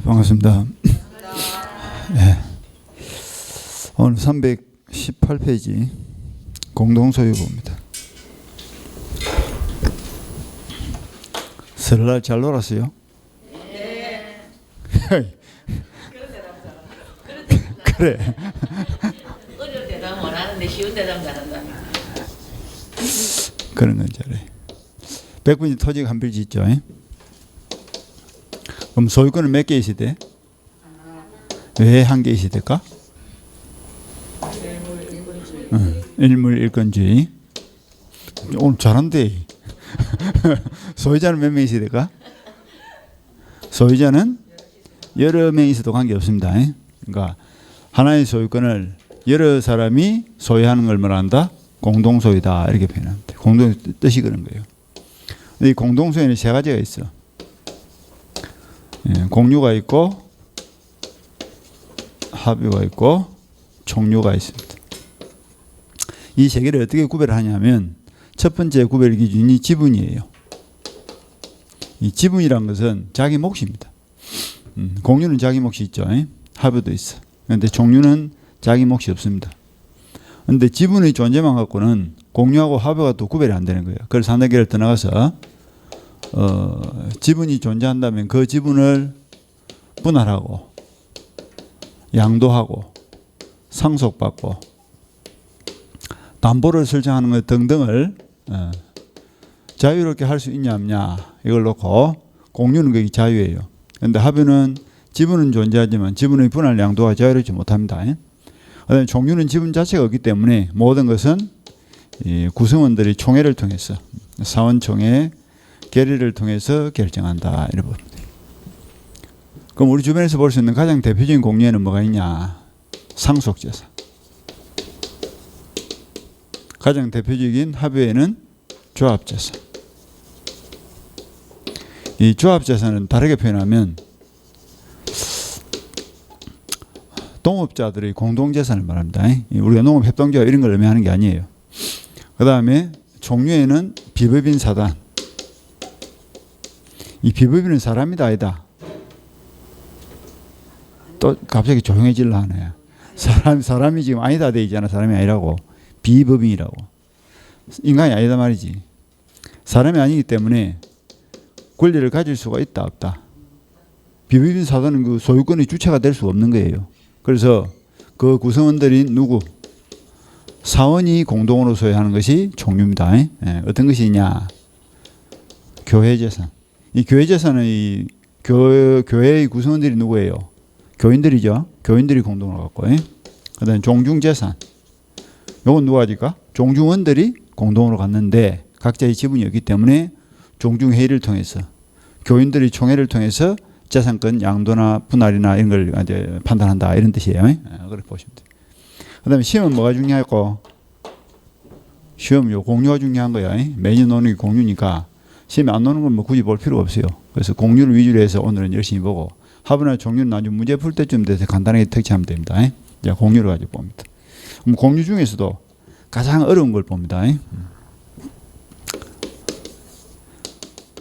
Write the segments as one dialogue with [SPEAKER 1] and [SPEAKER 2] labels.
[SPEAKER 1] 반갑습니다. 네. 오늘 318페이지 공동소유봅니다. 설날 잘 놀았어요?
[SPEAKER 2] 네.
[SPEAKER 1] 그래.
[SPEAKER 2] 어려운 대답 못하는데 쉬운 대답 잘한다.
[SPEAKER 1] 그런 건 잘해. 백분이 토지가 한 필지 있죠? 그럼 소유권은 몇 개 있어야 돼? 왜 한 개 있어야 될까? 일물일권주의. 오늘 잘한대. 소유자는 몇 명 있어야 될까? 소유자는 여러 명 있어도 관계없습니다. 그러니까 하나의 소유권을 여러 사람이 소유하는 걸 말한다? 공동소유다 이렇게 표현합니다. 공동의 뜻이 그런 거예요. 이 공동소유는 세 가지가 있어. 공유가 있고 합유가 있고 총유가 있습니다. 이 세 개를 어떻게 구별하냐면 첫 번째 구별 기준이 지분이에요. 이 지분이란 것은 자기 몫입니다. 공유는 자기 몫이 있죠. 합유도 있어. 그런데 총유는 자기 몫이 없습니다. 그런데 지분의 존재만 갖고는 공유하고 합유가 또 구별이 안 되는 거예요. 그래서 한 단계를 더 나가서 지분이 존재한다면 그 지분을 분할하고 양도하고 상속받고 담보를 설정하는 것 등등을 자유롭게 할 수 있냐 없냐 이걸 놓고 공유는 그게 자유예요. 그런데 합유는 지분은 존재하지만 지분의 분할 양도가 자유롭지 못합니다. 그다음에 종류는 지분 자체가 없기 때문에 모든 것은 이 구성원들이 총회를 통해서 사원총회 결의를 통해서 결정한다 이렇게 봅니다. 그럼 우리 주변에서 볼 수 있는 가장 대표적인 공유에는 뭐가 있냐? 상속재산. 가장 대표적인 합유에는 조합재산. 이 조합재산은 다르게 표현하면 동업자들의 공동재산을 말합니다. 우리가 농업협동조합 이런 걸 의미하는 게 아니에요. 그 다음에 종류에는 비법인 사단. 이 비법인은 사람이다 아니다. 또 갑자기 조용해질라 하네. 사람이 지금 아니다 돼 있잖아. 사람이 아니라고. 비법인이라고. 인간이 아니다 말이지. 사람이 아니기 때문에 권리를 가질 수가 있다 없다. 비법인 사단은 그 소유권의 주체가 될 수가 없는 거예요. 그래서 그 구성원들이 누구? 사원이 공동으로 소유하는 것이 종류입니다. 어떤 것이냐? 교회재산. 이 교회재산은 이 교회의 구성원들이 누구예요? 교인들이죠. 교인들이 공동으로 갖고. 그다음에 종중재산. 이건 누가 가질까? 종중원들이 공동으로 갖는데 각자의 지분이 없기 때문에 종중회의를 통해서 교인들이 총회를 통해서 재산권 양도나 분할이나 이런 걸 이제 판단한다 이런 뜻이에요. 그렇게 보시면 돼요. 그다음에 시험은 뭐가 중요하고? 시험 요 공유가 중요한 거야. 매년 노는 게 공유니까 시험에 안 노는 건 뭐 굳이 볼 필요가 없어요. 그래서 공유를 위주로 해서 오늘은 열심히 보고 합유나 종류는 나중에 문제 풀 때쯤 돼서 간단하게 터치하면 됩니다. 이제 공유를 가지고 봅니다. 그럼 공유 중에서도 가장 어려운 걸 봅니다.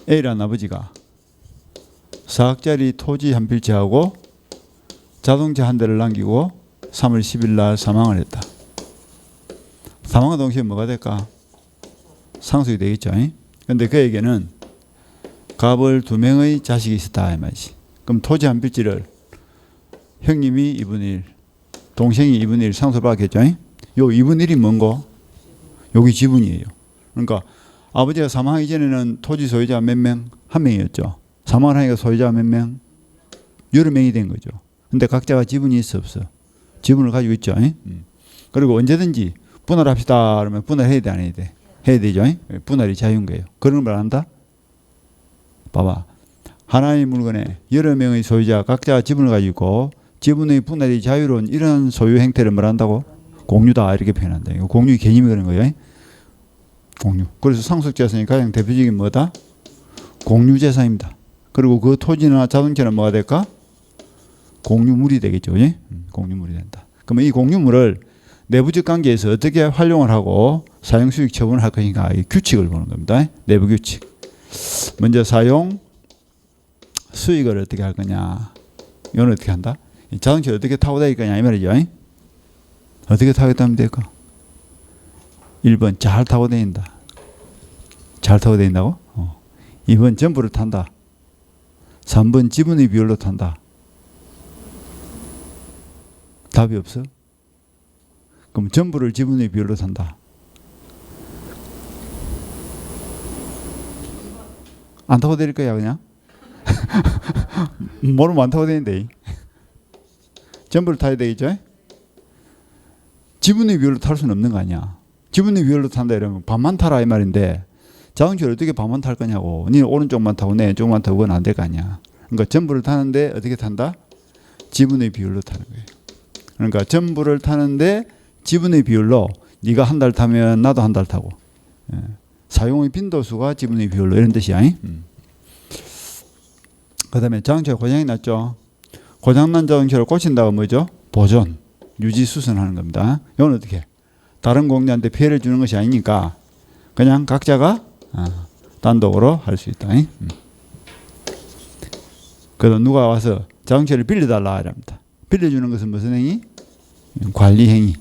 [SPEAKER 1] A라는 아버지가 4억짜리 토지 한 필지하고 자동차 한 대를 남기고 3월 10일 날 사망을 했다. 사망과 동시에 뭐가 될까? 상속이 되겠죠. 그런데 그에게는 갑을 2명의 자식이 있었다 이 말이지. 그럼 토지 한 필지를 형님이 2분의 1, 동생이 2분의 1 상속받겠죠. 요 2분의 1이 뭔고? 여기 지분이에요. 그러니까 아버지가 사망하기 전에는 토지 소유자가 몇 명? 1명이었죠. 사망을 하니까 소유자가 몇 명? 여러 명이 된 거죠. 근데 각자가 지분이 있어 없어? 지분을 가지고 있죠. 그리고 언제든지 분할합시다 그러면 분할해야 돼 안 해야 돼? 해야 되죠. 분할이 자유인 거예요. 그런 걸 한다? 봐봐. 하나의 물건에 여러 명의 소유자 각자 지분을 가지고 지분의 분할이 자유로운 이런 소유 행태를 말한다고? 공유다 이렇게 표현한다. 이거 공유의 개념이 그런 거예요. 공유. 그래서 상속재산이 가장 대표적인 뭐다? 공유재산입니다. 그리고 그 토지나 자동차는 뭐가 될까? 공유물이 되겠죠. 공유물이 된다. 그러면 이 공유물을 내부적 관계에서 어떻게 활용을 하고 사용 수익 처분을 할 것인가 이 규칙을 보는 겁니다. 내부 규칙. 먼저 사용 수익을 어떻게 할 거냐. 이건 어떻게 한다? 이 자동차를 어떻게 타고 다닐 거냐 이 말이죠. 어떻게 타고 다니면 될까? 1번 잘 타고 다닌다. 잘 타고 다닌다고? 2번 전부를 탄다. 3번 지분의 비율로 탄다. 답이 없어? 그럼 전부를 지분의 비율로 탄다. 안 타고 다닐 거야 그냥? 모르면 안 타고 다니는데. 전부를 타야 되겠죠? 지분의 비율로 탈 수는 없는 거 아니야. 지분의 비율로 탄다 이러면 반만 타라 이 말인데 자동차를 어떻게 반만 탈 거냐고. 니는 오른쪽만 타고 내 왼쪽만 타고 그건 안 될 거 아니야. 그러니까 전부를 타는데 어떻게 탄다? 지분의 비율로 타는 거예요. 그러니까 전부를 타는데 지분의 비율로 네가 한 달 타면 나도 한 달 타고 사용의 빈도수가 지분의 비율로 이런 뜻이야. 그 다음에 자동차가 고장이 났죠. 고장난 자동차를 고친다고 뭐죠? 보존, 유지, 수선하는 겁니다. 이건 어떻게 해? 다른 공장한테 피해를 주는 것이 아니니까 그냥 각자가 단독으로 할 수 있다. 그래서 누가 와서 자동차를 빌려달라 이랍니다. 빌려주는 것은 무슨 행위? 관리행위.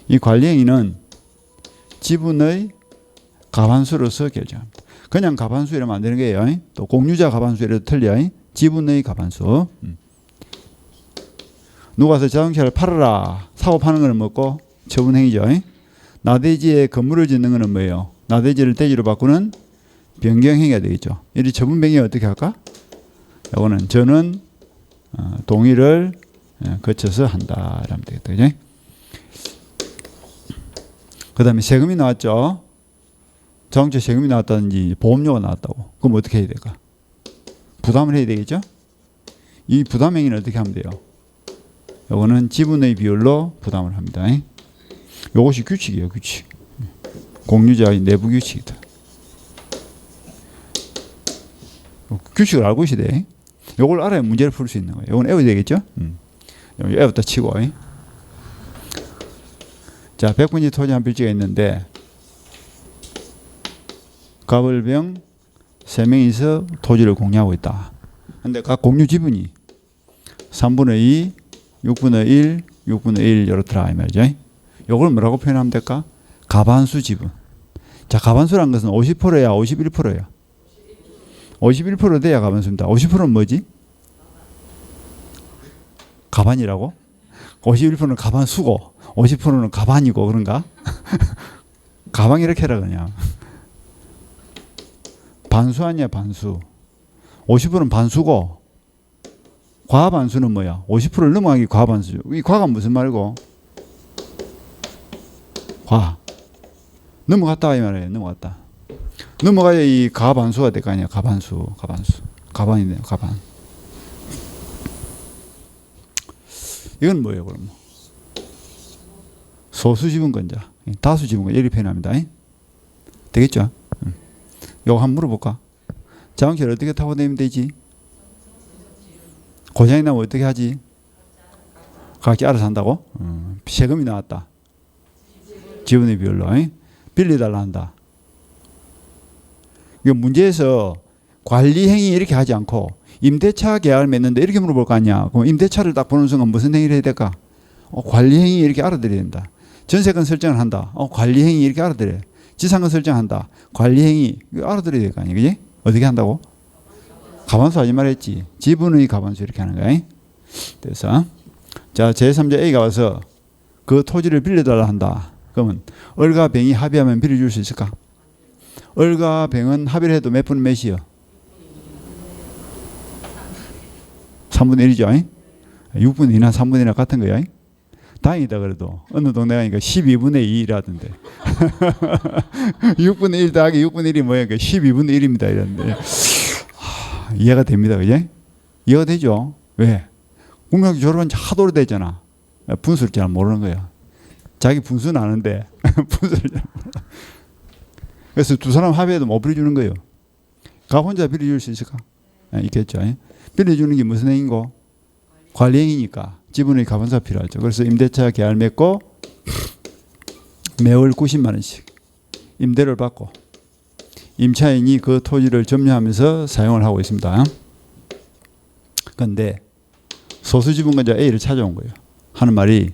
[SPEAKER 1] 이 관리행위는 지분의 가반수로서 결정합니다. 그냥 가반수 이러면 안 되는 거예요. 또 공유자 가반수 이래도 틀려. 지분의 가반수. 누가 와서 자동차를 팔아라. 사고 파는 거는 뭐고? 처분행위죠. 나대지에 건물을 짓는 거는 뭐예요? 나대지를 대지로 바꾸는 변경행위가 되겠죠. 이 처분행위 어떻게 할까? 이거는 저는 동의를 거쳐서 한다. 이러면 되겠다. 그죠? 그 다음에 세금이 나왔죠. 자동차 세금이 나왔다든지 보험료가 나왔다고. 그럼 어떻게 해야 될까? 부담을 해야 되겠죠? 이 부담행위는 어떻게 하면 돼요? 이거는 지분의 비율로 부담을 합니다. 이것이 규칙이에요. 규칙. 공유자의 내부 규칙이다. 규칙을 알고 있어야 돼. 이걸 알아야 문제를 풀 수 있는 거예요. 이건 외워야 되겠죠? 외웠다 치고. 자, 100분지 토지 한 필지가 있는데 갑을병 3명이서 토지를 공유하고 있다. 근데 각 공유 지분이 3분의 2, 6분의 1, 6분의 1 이렇더라 이 말이죠. 이걸 뭐라고 표현하면 될까? 가반수 지분. 자, 가반수라는 것은 50%야, 51%야. 51% 돼야 가반수입니다. 50%는 뭐지? 가반이라고? 51%는 가반수고 50%는 가반이고 그런가? 가반 이렇게 해라 그냥. 반수 아니야 반수. 50%는 반수고 과반수는 뭐야? 50%를 넘어가기 과반수죠. 이 과가 무슨 말이고? 과. 넘어갔다 이 말이에요. 넘어갔다. 넘어가야 이 가반수가 될 거 아니야. 가반수. 가반이네요. 가반. 이건 뭐예요 그럼? 소수 지분권자. 다수 지분권 이렇게 표현합니다. 되겠죠? 이거 한번 물어볼까? 자동차를 어떻게 타고 다니면 되지? 고장이 나면 어떻게 하지? 각자 알아서 한다고? 세금이 나왔다. 지분의 비율로. 빌려달라 한다. 이거 문제에서 관리행위 이렇게 하지 않고 임대차 계약을 맺는데 이렇게 물어볼 거 아니야. 그럼 임대차를 딱 보는 순간 무슨 행위를 해야 될까? 관리행위 이렇게 알아들여야 된다. 전세권 설정을 한다. 관리행위 이렇게 알아들여야 돼. 지상권 설정한다. 관리행위 이거 알아들어야 될 거 아니야. 그지? 어떻게 한다고? 가반수 하지 말했지. 지분의 가반수 이렇게 하는 거야. 그래서 자 제3자 A가 와서 그 토지를 빌려달라 한다. 그러면 을과 병이 합의하면 빌려줄 수 있을까? 을과 병은 합의를 해도 몇 분 몇이요? 3분의 1이죠. 6분의 2나 3분의 1나 같은 거야. 다행이다 그래도. 어느 동네 가니까 12분의 2라던데. 6분의 1 더하기 6분의 1이 뭐야? 12분의 1입니다. 이랬는데. 이해가 됩니다. 그지? 이해가 되죠? 왜? 국민학교 졸업한 지 하도 오래됐잖아. 분수를 잘 모르는 거야. 자기 분수는 아는데 분수를 잘 몰라. 그래서 두 사람 합의해도 못 빌려주는 거예요. 가 혼자 빌려줄 수 있을까? 있겠죠. 빌려주는 게 무슨 행위고? 관리행위니까 지분의 가반수가 필요하죠. 그래서 임대차 계약을 맺고 매월 90만 원씩 임대를 받고 임차인이 그 토지를 점유하면서 사용을 하고 있습니다. 그런데 소수지분권자 A를 찾아온 거예요. 하는 말이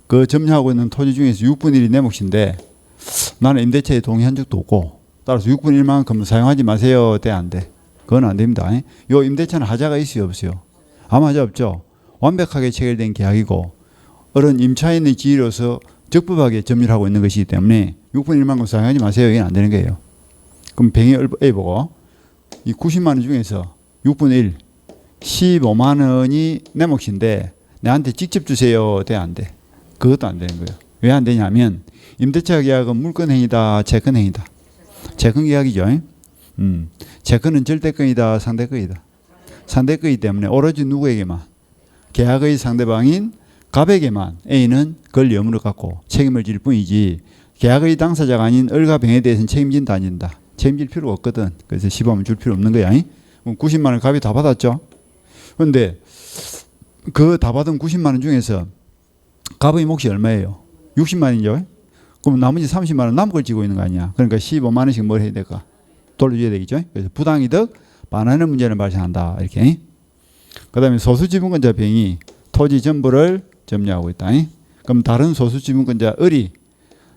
[SPEAKER 1] 그 점유하고 있는 토지 중에서 6분의 1이 내 몫인데 나는 임대차에 동의한 적도 없고 따라서 6분의 1만큼 사용하지 마세요. 돼 안 돼? 그건 안 됩니다. 요 임대차는 하자가 있어요 없어요? 아무 하자 없죠. 완벽하게 체결된 계약이고 어른 임차인의 지위로서 적법하게 점유를 하고 있는 것이기 때문에 6분의 1만큼 사용하지 마세요. 이건 안 되는 거예요. 그럼 병이 A 보고 이 90만 원 중에서 6분의 1 15만 원이 내 몫인데 내한테 직접 주세요. 돼 안 돼? 그것도 안 되는 거예요. 왜 안 되냐면 임대차 계약은 물권행위다, 채권행위다. 채권 계약이죠. 채권은 절대권이다, 상대권이다. 상대권이기 때문에 오로지 누구에게만 계약의 상대방인 갑에게만 A는 그걸 의무로 갖고 책임을 질 뿐이지 계약의 당사자가 아닌 을과 병에 대해서는 책임진다 안 진다. 책임질 필요가 없거든. 그래서 15만 줄 필요 없는 거야. 90만 원 갑이 다 받았죠. 그런데 그 다 받은 90만 원 중에서 갑의 몫이 얼마예요? 60만 원이죠. 그럼 나머지 30만 원 남은 걸 지고 있는 거 아니야. 그러니까 15만 원씩 뭘 해야 될까? 돌려줘야 되겠죠. 그래서 부당이득 반환의 문제는 발생한다. 이렇게. 그다음에 소수지분권자 병이 토지 전부를 점유하고 있다. 그럼 다른 소수지분권자 을이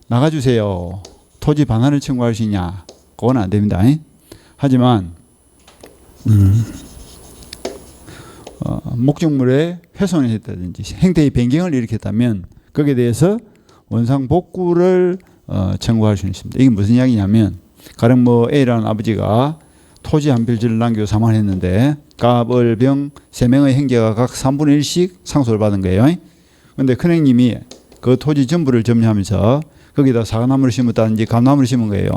[SPEAKER 1] 나가주세요. 토지 반환을 청구할 수 있냐? 그건 안 됩니다. 하지만 목적물의 훼손을 했다든지 행태의 변경을 일으켰다면 거기에 대해서 원상복구를 청구할 수 있습니다. 이게 무슨 이야기냐면 가령 뭐 A라는 아버지가 토지 한 필지를 남기고 사망했는데 갑을 병 3명의 형제가 각 3분의 1씩 상속을 받은 거예요. 그런데 큰형님이 그 토지 전부를 점유하면서 거기다 사과나무를 심었다든지 감나무를 심은 거예요.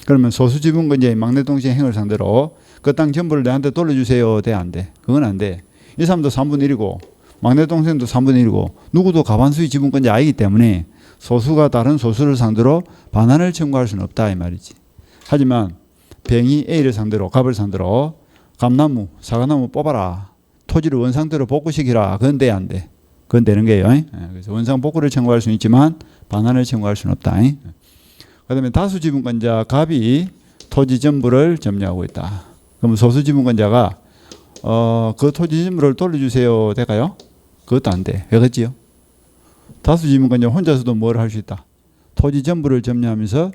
[SPEAKER 1] 그러면 소수지분권자의 막내 동생 행을 상대로 그 땅 전부를 내한테 돌려주세요. 돼 안 돼? 그건 안 돼. 이 사람도 3분의 1이고 막내 동생도 3분의 1이고 누구도 과반수의 지분권자 아니기 때문에 소수가 다른 소수를 상대로 반환을 청구할 수는 없다 이 말이지. 하지만 병이 A를 상대로 갑을 상대로 감나무, 사과나무 뽑아라. 토지를 원상대로 복구시키라. 그건 돼 안 돼? 그건 되는 거예요. 그래서 원상 복구를 청구할 수는 있지만 반환을 청구할 수는 없다. 그다음에 다수 지분권자 갑이 토지 전부를 점유하고 있다. 그럼 소수 지분권자가 그 토지 전부를 돌려주세요. 될까요? 그것도 안 돼. 왜 그렇지요? 다수 지분권자 혼자서도 뭘 할 수 있다. 토지 전부를 점유하면서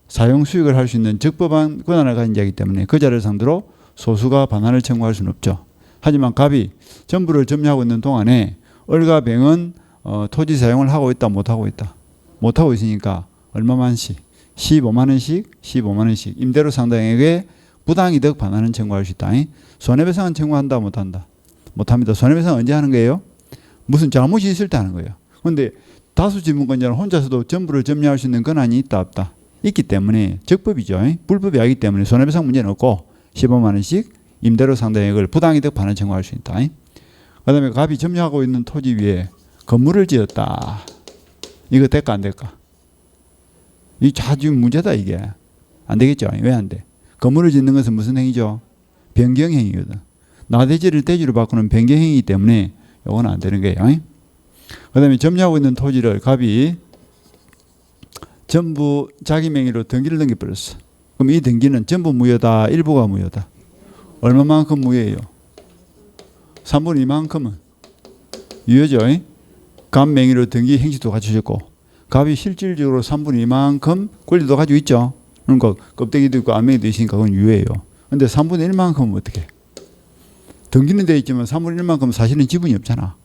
[SPEAKER 1] 사용 수익을 할 수 있는 적법한 권한을 가진 자이기 때문에 그 자를 상대로 소수가 반환을 청구할 수는 없죠. 하지만 갑이 전부를 점유하고 있는 동안에 을과 병은 토지 사용을 하고 있다, 못 하고 있다. 못 하고 있으니까 얼마만씩 15만 원씩 임대료 상당에게 부당이득 반환은 청구할 수 있다. 손해배상은 청구한다, 못 한다. 못 합니다. 손해배상 언제 하는 거예요? 무슨 잘못이 있을 때 하는 거예요. 그런데 다수 지분권자는 혼자서도 전부를 점유할 수 있는 권한이 있다, 없다. 있기 때문에 적법이죠. 불법이 아니기 때문에 손해배상 문제는 없고 15만 원씩 임대료 상당액을 부당이득 반환 청구할 수 있다. 그다음에 갑이 점유하고 있는 토지 위에 건물을 지었다. 이거 될까 안 될까? 이 자주 문제다 이게. 안 되겠죠. 왜 안 돼? 건물을 짓는 것은 무슨 행위죠? 변경행위거든. 나대지를 대지로 바꾸는 변경행위이기 때문에 이건 안 되는 거예요. 그다음에 점유하고 있는 토지를 갑이 전부 자기 명의로 등기를 넘겨버렸어. 그럼 이 등기는 전부 무효다, 일부가 무효다. 얼마만큼 무효예요? 3분의 2만큼은 유효죠. 갑 명의로 등기 행식도 갖추셨고 갑이 실질적으로 3분의 2만큼 권리도 가지고 있죠. 그러니까 껍데기도 있고 안면이도 있으니까 그건 유효예요. 그런데 3분의 1만큼은 어떻게? 등기는 되어 있지만 3분의 1만큼은 사실은 지분이 없잖아.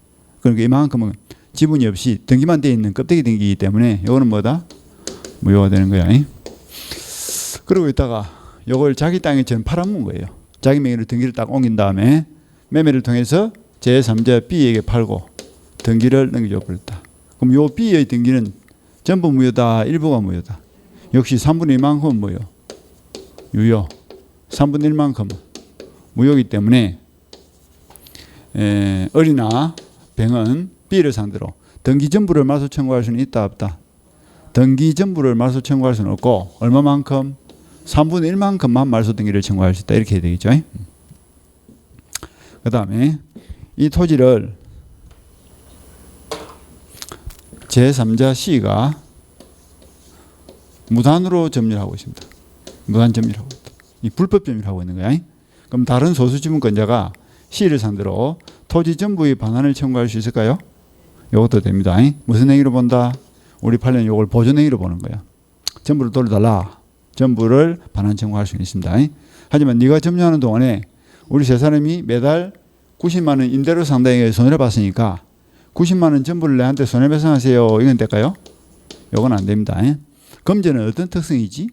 [SPEAKER 1] 그러니까 이만큼은 지분이 없이 등기만 되어 있는 껍데기 등기이기 때문에 이거는 뭐다? 무효가 되는 거야. 그러고 있다가 이걸 자기 땅에처럼 팔아먹은 거예요. 자기 명의로 등기를 딱 옮긴 다음에 매매를 통해서 제3자 B에게 팔고 등기를 넘겨줘 버렸다. 그럼 요 B의 등기는 전부 무효다, 일부가 무효다. 역시 3분의 2만큼은 무효. 유효. 3분의 1만큼은 무효이기 때문에 을이나 병은 B를 상대로 등기 전부를 말소 청구할 수는 있다, 없다? 등기 전부를 말소 청구할 수는 없고 얼마만큼? 3분의 1만큼만 말소 등기를 청구할 수 있다. 이렇게 해야 되겠죠. 그 다음에 이 토지를 제3자 C가 무단으로 점유를 하고 있습니다. 무단 점유를 하고 있다. 이 불법 점유를 하고 있는 거야. 그럼 다른 소수지분권자가 C를 상대로 토지 전부의 반환을 청구할 수 있을까요? 이것도 됩니다. 무슨 행위로 본다? 우리 판례는 이걸 보존행위로 보는 거야. 전부를 돌려달라. 전부를 반환 청구할 수 있습니다. 하지만 네가 점유하는 동안에 우리 세 사람이 매달 90만 원 임대료 상당의 손해를 봤으니까 90만 원 전부를 내한테 손해배상하세요. 이건 될까요? 이건 안 됩니다. 금전은 어떤 특성이지?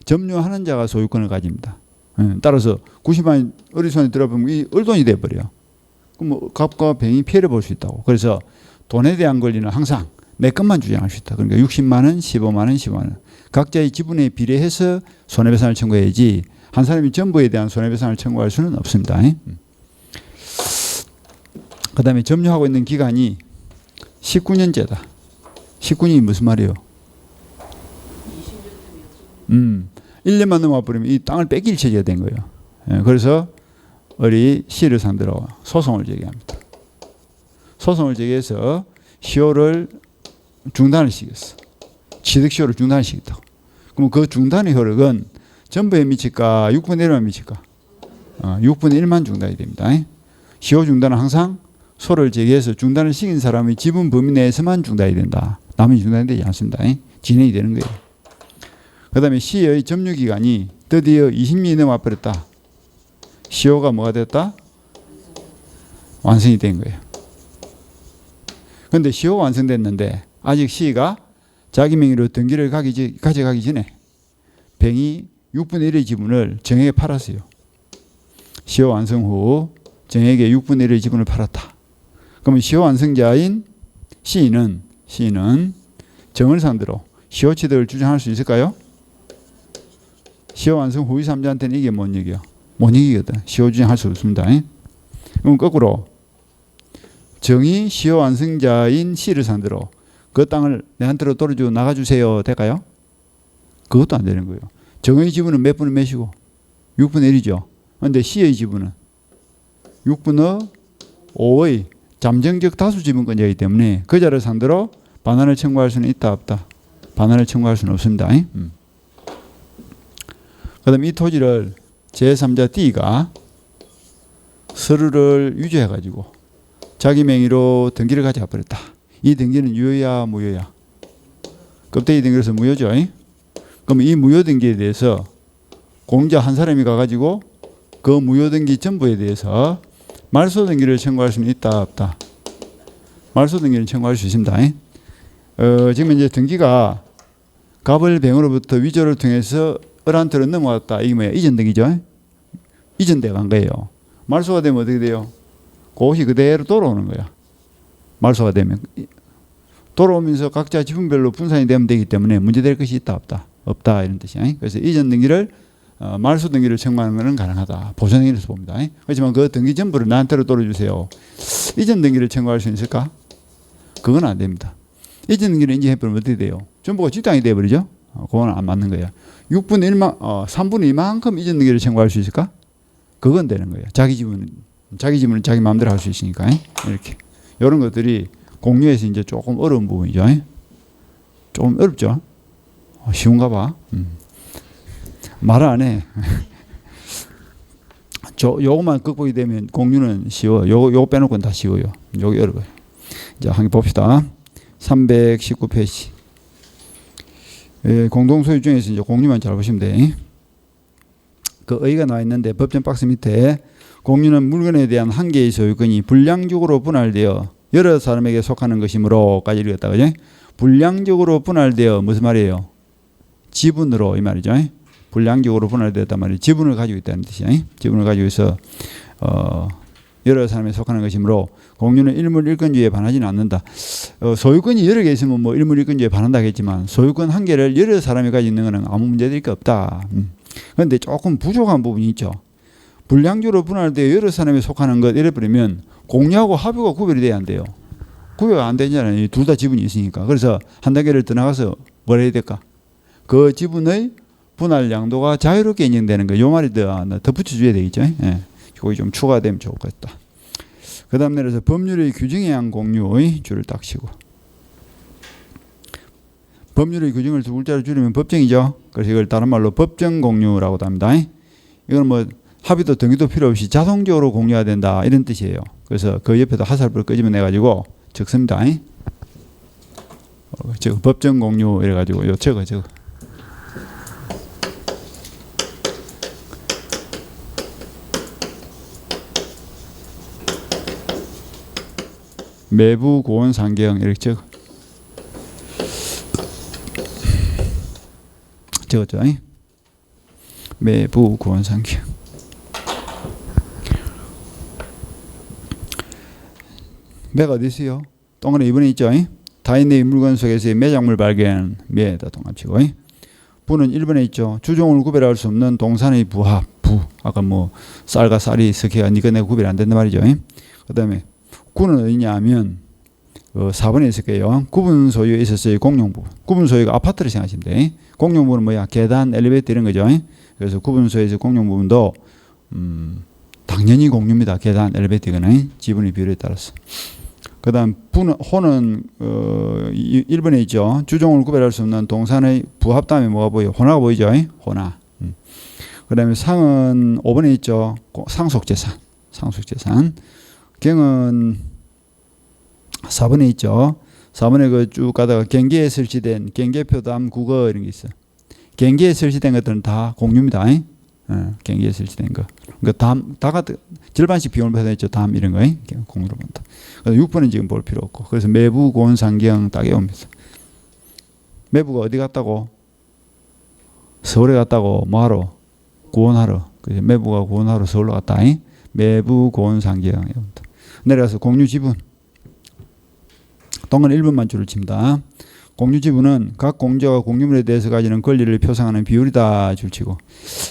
[SPEAKER 1] 점유하는 자가 소유권을 가집니다. 따라서 90만 원 어리 손에 들어보면 이 얼돈이 돼버려. 그럼 뭐 갑과 병이 피해를 볼 수 있다고. 그래서 돈에 대한 권리는 항상 내 것만 주장할 수 있다. 그러니까 60만 원, 15만 원, 15만 원. 각자의 지분에 비례해서 손해배상을 청구해야지 한 사람이 전부에 대한 손해배상을 청구할 수는 없습니다. 그 다음에 점유하고 있는 기간이 19년째다. 19년이 무슨 말이에요? 1년만 넘어버리면 이 땅을 뺏길 처지가 된 거예요. 그래서 우리 시를 상대로 소송을 제기합니다. 소송을 제기해서 시효를 중단을 시켰어. 취득 시효를 중단을 시켰다고. 그럼 그 중단의 효력은 전부에 미칠까 6분의 1만 미칠까? 6분의 1만 중단이 됩니다. 시효 중단은 항상 소를 제기해서 중단을 시킨 사람의 지분 범위 내에서만 중단이 된다. 남이 중단이 되지 않습니다. 진행이 되는 거예요. 그 다음에 시의 점유기간이 드디어 20년이 넘어버렸다. 시효가 뭐가 됐다? 완성이 된 거예요. 그런데 시효가 완성됐는데 아직 시가 자기 명의로 등기를 가져가기 전에 병이 6분의 1의 지분을 정에게 팔았어요. 시효 완성 후 정에게 6분의 1의 지분을 팔았다. 그러면 시효 완성자인 시인은 정을 상대로 시효 취득을 주장할 수 있을까요? 시효 완성 후의 삼자한테는 이게 못 이겨. 못 이기거든. 시효 주장할 수 없습니다. 그럼 거꾸로 정이 시효 완성자인 시를 상대로 그 땅을 내한테로 돌려주고 나가주세요. 될까요? 그것도 안 되는 거예요. 정의 지분은 몇 분의 몇이고? 6분의 1이죠. 그런데 시의 지분은 6분의 5의 잠정적 다수 지분권자이기 때문에 그 자를 상대로 반환을 청구할 수는 있다 없다? 반환을 청구할 수는 없습니다. 그 다음에 이 토지를 제3자 D가 서류를 유지해가지고 자기 명의로 등기를 가져버렸다. 이 등기는 유효야 무효야? 껍데기 등기로서 무효죠. 그럼 이 무효 등기에 대해서 공자 한 사람이 가가지고 그 무효 등기 전부에 대해서 말소 등기를 청구할 수는 있다 없다? 말소 등기를 청구할 수 있습니다. 지금 이제 등기가 갑을 병으로부터 위조를 통해서 을한테로 넘어왔다. 이게 뭐야? 이전 등기죠. 이전돼 간 거예요. 말소가 되면 어떻게 돼요? 그것이 그대로 돌아오는 거야. 말소가 되면 돌아오면서 각자 지분별로 분산이 되면 되기 때문에 문제될 것이 있다 없다? 없다 이런 뜻이야. 그래서 이전 등기를 말소 등기를 청구하는 것은 가능하다. 보존 등기에서 봅니다. 그렇지만 그 등기 전부를 나한테로 돌려주세요. 이전 등기를 청구할 수 있을까? 그건 안 됩니다. 이전 등기를 인지해버리면 어떻게 돼요? 전부가 뒷땅이 돼버리죠. 그건 안 맞는 거야. 6분의 1만, 3분의 2만큼 이전 등기를 청구할 수 있을까? 그건 되는 거예요. 자기 지분은 자기 마음대로 할 수 있으니까. 이렇게. 이런 것들이 공유에서 이제 조금 어려운 부분이죠. 조금 어렵죠? 쉬운가 봐. 말을 안 해. 요것만 극복이 되면 공유는 쉬워. 요거 빼놓고는 다 쉬워요. 요게 어려워요. 자, 한 개 봅시다. 319페이지. 공동소유 중에서 이제 공유만 잘 보시면 돼. 그 의의가 나와 있는데 법정 박스 밑에 공유는 물건에 대한 한 개의 소유권이 불량적으로 분할되어 여러 사람에게 속하는 것이므로까지 읽었다. 그죠? 불량적으로 분할되어 무슨 말이에요? 지분으로 이 말이죠. 불량적으로 분할되었단 말이에요. 지분을 가지고 있다는 뜻이야. 지분을 가지고 있어 여러 사람에 속하는 것이므로 공유는 일물일권주의에 반하지는 않는다. 소유권이 여러 개 있으면 뭐 일물일권주의에 반한다겠지만 소유권 한 개를 여러 사람이 가지고 있는 것은 아무 문제될 게 없다. 그런데 조금 부족한 부분이 있죠. 불량적으로 분할되어 여러 사람에 속하는 것 이래 버리면 공유하고 합유가 구별이 돼야 안 돼요. 구별이 안 되잖아요. 둘 다 지분이 있으니까. 그래서 한 단계를 더 나가서 뭘 해야 될까? 그 지분의 분할 양도가 자유롭게 인정되는 거. 요 말이 더 붙여줘야 되겠죠. 예. 그거 좀 추가되면 좋겠다. 그 다음 내려서 법률의 규정에 의한 공유의 줄을 딱 치고. 법률의 규정을 두 글자로 줄이면 법정이죠. 그래서 이걸 다른 말로 법정 공유라고도 합니다. 이건 뭐 합의도 등기도 필요 없이 자동적으로 공유해야 된다 이런 뜻이에요. 그래서 그 옆에도 하살표를 끄집어내가지고 적습니다. 저 법정 공유 이래가지고 요 적어. 매부 고온 상경 이렇게 적었죠. 매부 고온 상경. 매가 어디 있어요? 동그라미 2번에 있죠. 다인의 물건 속에서의 매작물 발견. 매에다 동합치고. 부는 1번에 있죠. 주종을 구별할 수 없는 동산의 부합. 부. 아까 뭐 쌀과 쌀이 석회가 니가 내가 구별이 안 된단 말이죠. 그 다음에 구는 어디냐 하면 4번에 있을 거예요. 구분 소유에 있어서의 공용부. 구분 소유가 아파트를 생각하시면 돼. 공용부는 뭐야? 계단, 엘리베이터 이런 거죠. 그래서 구분 소유에서 공용부분도 당연히 공유입니다. 계단, 엘리베이터 이거는 지분의 비율에 따라서. 그 다음 호는 1번에 있죠. 주종을 구별할 수 없는 동산의 부합 다음에 뭐가 보여요? 혼화가 보이죠? 혼화. 그 다음에 상은 5번에 있죠. 상속재산. 경은 4번에 있죠. 4번에 그 쭉 가다가 경계에 설치된 경계표담 국어 이런 게 있어요. 경계에 설치된 것들은 다 공유입니다. 경계에 설치된 거. 그러니까 다가 절반씩 비용을 배상했죠. 담 이런 거 공유로 본다. 그래서 6번은 지금 볼 필요 없고. 그래서 매부 고온 상경 딱 외웁니다. 매부가 어디 갔다고? 서울에 갔다고 뭐하러? 고온하러. 그래서 매부가 고온하러 서울로 갔다. 매부 고온 상경 외운다. 내려가서 공유 지분. 동안 1번만 줄을 칩니다. 공유 지분은 각 공제와 공유물에 대해서 가지는 권리를 표상하는 비율이다 줄치고.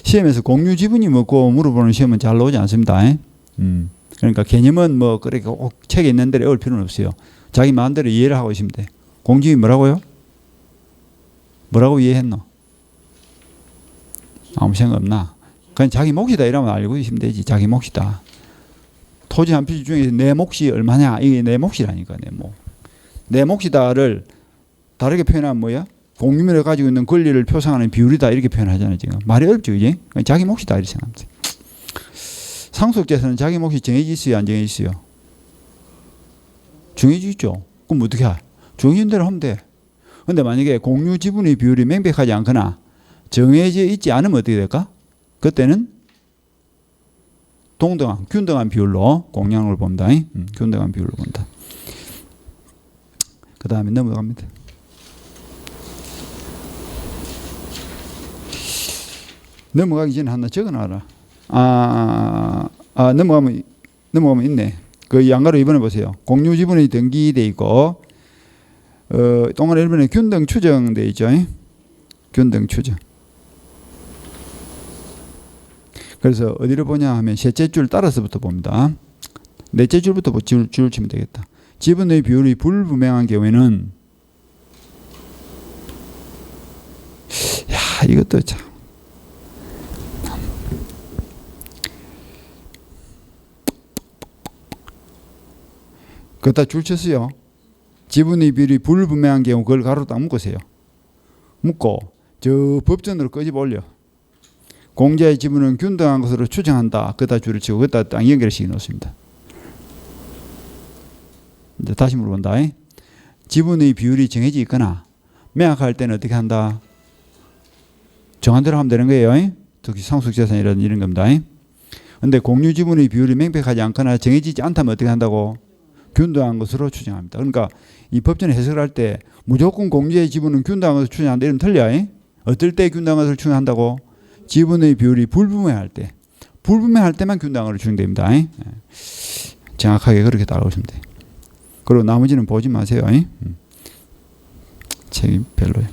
[SPEAKER 1] 시험에서 공유 지분이 뭐고 물어보는 시험은 잘 나오지 않습니다. 그러니까 개념은 뭐 그렇게 꼭 책에 있는 대로 외울 필요는 없어요. 자기 마음대로 이해를 하고 있으면 돼. 공집이 뭐라고요? 뭐라고 이해했노? 아무 생각 없나? 그냥 자기 몫이다 이러면 알고 있으면 되지. 자기 몫이다. 토지 한 필지 중에서 내 몫이 얼마냐? 이게 내 몫이라니까. 내 몫. 내 몫이다를 다르게 표현하면 뭐야? 공유물에 가지고 있는 권리를 표상하는 비율이다 이렇게 표현하잖아요. 지금 말이 어렵죠, 그지? 자기 몫이다 이렇게 생각하면 돼. 상속재산은 자기 몫이 정해져 있어요, 안 정해져 있어요? 정해져 있죠. 그럼 어떻게 해? 정해진 대로 하면 돼. 근데 만약에 공유 지분의 비율이 명백하지 않거나 정해져 있지 않으면 어떻게 될까? 그때는 동등한, 균등한 비율로 공량을 본다. 균등한 비율로 본다. 그 다음에 넘어갑니다. 넘어가기 전에 하나 적어놔라. 넘어가면 있네. 그 양가로 2번에 보세요. 공유 지분이 등기돼 있고, 동안 1번에 균등 추정돼 있죠. 균등 추정. 그래서 어디를 보냐 하면 셋째 줄 따라서부터 봅니다. 넷째 줄부터 줄 치면 되겠다. 지분의 비율이 불분명한 경우에는 이것도 참 그다 줄 쳤어요. 지분의 비율이 불분명한 경우 그걸 가로 딱 묶으세요. 묶고 저 법전으로 끄집어 올려. 공제의 지분은 균등한 것으로 추정한다. 그다 줄을 치고 그다 딱 연결시켜 놓습니다. 이제 다시 물어본다. 지분의 비율이 정해져 있거나 매각할 때는 어떻게 한다? 정한 대로 하면 되는 거예요. 특히 상속재산이라든 이런 겁니다. 그런데 공유 지분의 비율이 명백하지 않거나 정해지지 않다면 어떻게 한다고? 균등한 것으로 추정합니다. 그러니까 이 법전 해석을 할 때 무조건 공제의 지분은 균등한 것으로 추정한다 이러면 틀려. 어떨 때 균등한 것을 추정한다고? 지분의 비율이 불분명할 때. 불분명할 때만 균등한 것으로 추정됩니다. 정확하게 그렇게 따라오시면 돼요. 그리고 나머지는 보지 마세요. 책이 별로예요.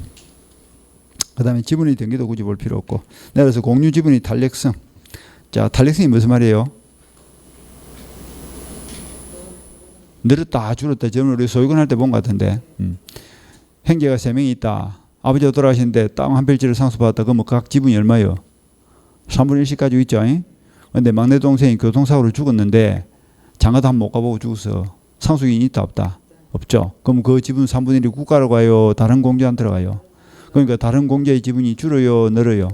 [SPEAKER 1] 그 다음에 지분의 등기도 굳이 볼 필요 없고. 그래서 공유 지분의 탄력성. 자, 탄력성이 무슨 말이에요? 늘었다 줄었다. 저는 우리 소유권 할 때 본 것 같은데 형제가 3명이 있다. 아버지가 돌아가시는데 땅 한 필지를 상속받았다. 그러면 각 지분이 얼마예요? 3분의 1씩 가지고 있죠. 그런데 막내 동생이 교통사고로 죽었는데 장가도 한 번 못 가보고 죽어서 상속인이 있다 없다? 없죠. 그럼 그 지분 3분의 1이 국가로 가요? 다른 공제한테 들어가요? 그러니까 다른 공제의 지분이 줄어요? 늘어요?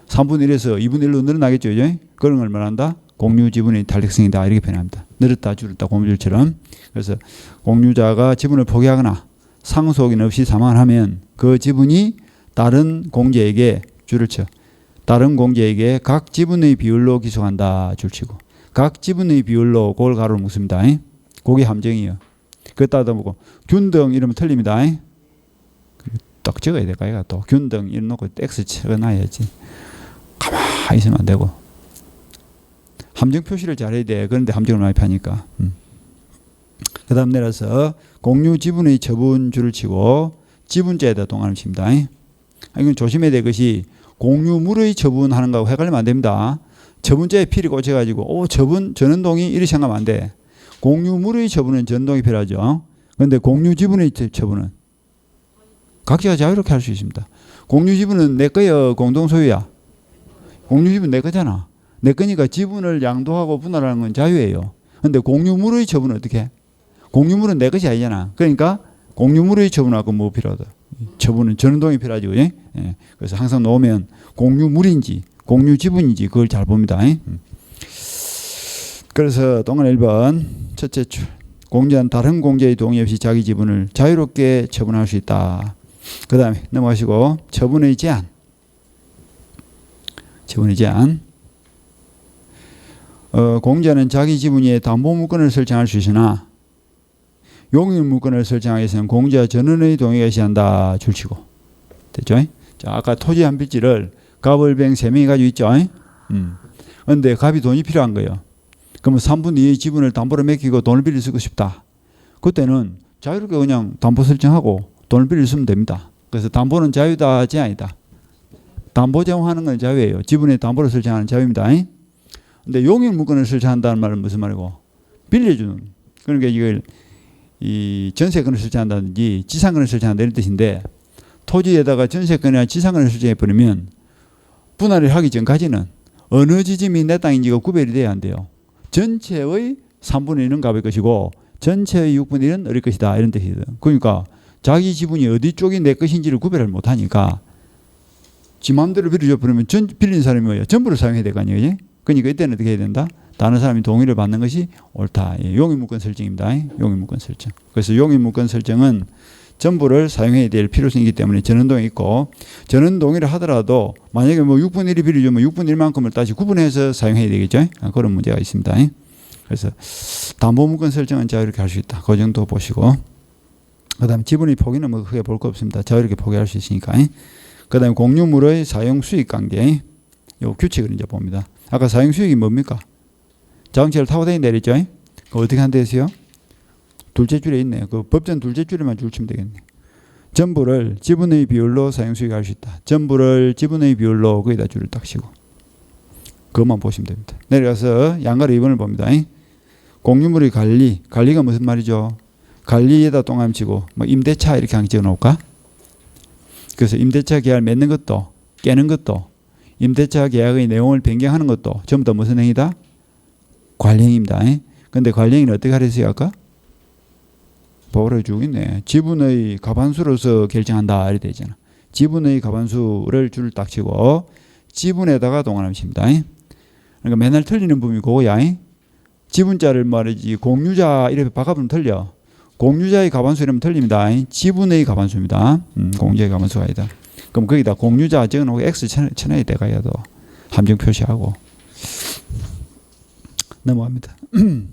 [SPEAKER 1] 3분의 1에서 2분의 1로 늘어나겠죠. 그런 걸 말한다? 공유 지분의 탄력성이다 이렇게 표현합니다. 늘었다 줄었다 고무줄처럼. 그래서 공유자가 지분을 포기하거나 상수 확인 없이 사망을 하면 그 지분이 다른 공제에게 줄을 쳐 다른 공제에게 각 지분의 비율로 기속한다 줄치고 각 지분의 비율로 그걸 가로로 묶습니다. 그게 함정이에요. 그거 따져보고 균등 이러면 틀립니다. 딱 적어야 될까요? 또 균등 이런 놓고 X 적어놔야지. 가만히 있으면 안 되고 함정 표시를 잘해야 돼. 그런데 함정을 많이 파니까. 그 다음 내려서 공유 지분의 처분 줄을 치고 지분자에다 동안을 칩니다. 이건 조심해야 될 것이 공유물의 처분하는 거하고 헷갈리면 안 됩니다. 처분자에 필이 꽂혀가지고 전원동의 이렇게 생각하면 안 돼. 공유물의 처분은 전동이 필요하죠. 그런데 공유 지분의 처분은 각자가 자유롭게 할 수 있습니다. 공유 지분은 내 거야, 공동 소유야. 공유 지분 내 거잖아. 내 거니까 지분을 양도하고 분할하는 건 자유예요. 그런데 공유물의 처분은 어떻게 해? 공유물은 내 것이 아니잖아. 그러니까 공유물의 처분하고 뭐 필요하다. 처분은 전원동이 필요하죠. 예? 그래서 항상 놓으면 공유물인지 공유 지분인지 그걸 잘 봅니다. 그래서 동안 1번 첫째 줄 공제한 다른 공제의 동의 없이 자기 지분을 자유롭게 처분할 수 있다. 그 다음에 넘어가시고 처분의 제한. 처분의 제한. 공제는 자기 지분 위에 담보물권을 설정할 수 있으나 용익물권을 설정하기 위해서는 공제와 전원의 동의가 시한다 줄치고. 됐죠? 자, 아까 토지 한 필지를 갑을뱅 3명이 가지고 있죠? 그런데 갑이 돈이 필요한 거예요. 그러면 3분의 2의 지분을 담보로 맡기고 돈을 빌려 쓰고 싶다. 그때는 자유롭게 그냥 담보 설정하고 돈을 빌려 쓰면 됩니다. 그래서 담보는 자유다, 제한이다. 담보 제공하는 건 자유예요. 지분에 담보를 설정하는 자유입니다. 근데 용익물권을 설정한다는 말은 무슨 말이고? 빌려주는. 그러니까 이걸 이 전세권을 설정한다든지 지상권을 설정한다 이런 뜻인데 토지에다가 전세권이나 지상권을 설정해버리면 분할을 하기 전까지는 어느 지점이 내 땅인지가 구별이 돼야 한대요. 전체의 3분의 1은 갑의 것이고 전체의 6분의 1은 을의 것이다 이런 뜻이거든. 그러니까 자기 지분이 어디 쪽이 내 것인지를 구별을 못하니까 지 마음대로 빌려줘 버리면 빌린 사람이 뭐예요? 전부를 사용해야 될 거 아니에요. 그러니까 이때는 어떻게 해야 된다? 다른 사람이 동의를 받는 것이 옳다. 용익물권 설정입니다. 용익물권 설정. 그래서 용익물권 설정은 전부를 사용해야 될 필요성이 있기 때문에 전원동이 있고 전원동의를 하더라도 만약에 뭐 6분의 1이 빌려주면 6분의 1만큼을 다시 구분해서 사용해야 되겠죠. 그런 문제가 있습니다. 그래서 담보물권 설정은 자유롭게 할 수 있다. 그 정도 보시고 그 다음에 지분의 포기는 뭐 크게 볼 거 없습니다. 자유롭게 포기할 수 있으니까. 그 다음에 공유물의 사용 수익 관계 요 규칙을 이제 봅니다. 아까 사용 수익이 뭡니까? 자동차를 타고 다닌다 그랬죠? 그거 어떻게 한대서요? 둘째 줄에 있네요. 그 법전 둘째 줄에만 줄 치면 되겠네. 전부를 지분의 비율로 사용 수익할 수 있다. 전부를 지분의 비율로 거기다 줄을 딱 치고 그것만 보시면 됩니다. 내려가서 양가로 2번을 봅니다. 공유물의 관리가 무슨 말이죠? 관리에다 동함 치고 뭐 임대차 이렇게 한개 적어놓을까? 그래서 임대차 계약을 맺는 것도 깨는 것도 임대차 계약의 내용을 변경하는 것도 전부 다 무슨 행위다? 관리행위입니다. 그런데 관리행위는 어떻게 하랬어요 아까? 법으로 주고 있네. 지분의 과반수로서 결정한다 이렇게 되잖아. 지분의 과반수를 줄을 딱 치고 지분에다가 동안하면 칩니다. 그러니까 맨날 틀리는 부분이 그거야. 지분자를 말이지 공유자 이렇게 바꿔보면 틀려. 공유자의 과반수 이러면 틀립니다. 지분의 과반수입니다. 공유자의 과반수가 아니다. 그럼 거기다 공유자 적어놓고 X 쳐내야 돼가야 도 함정 표시하고 넘어갑니다.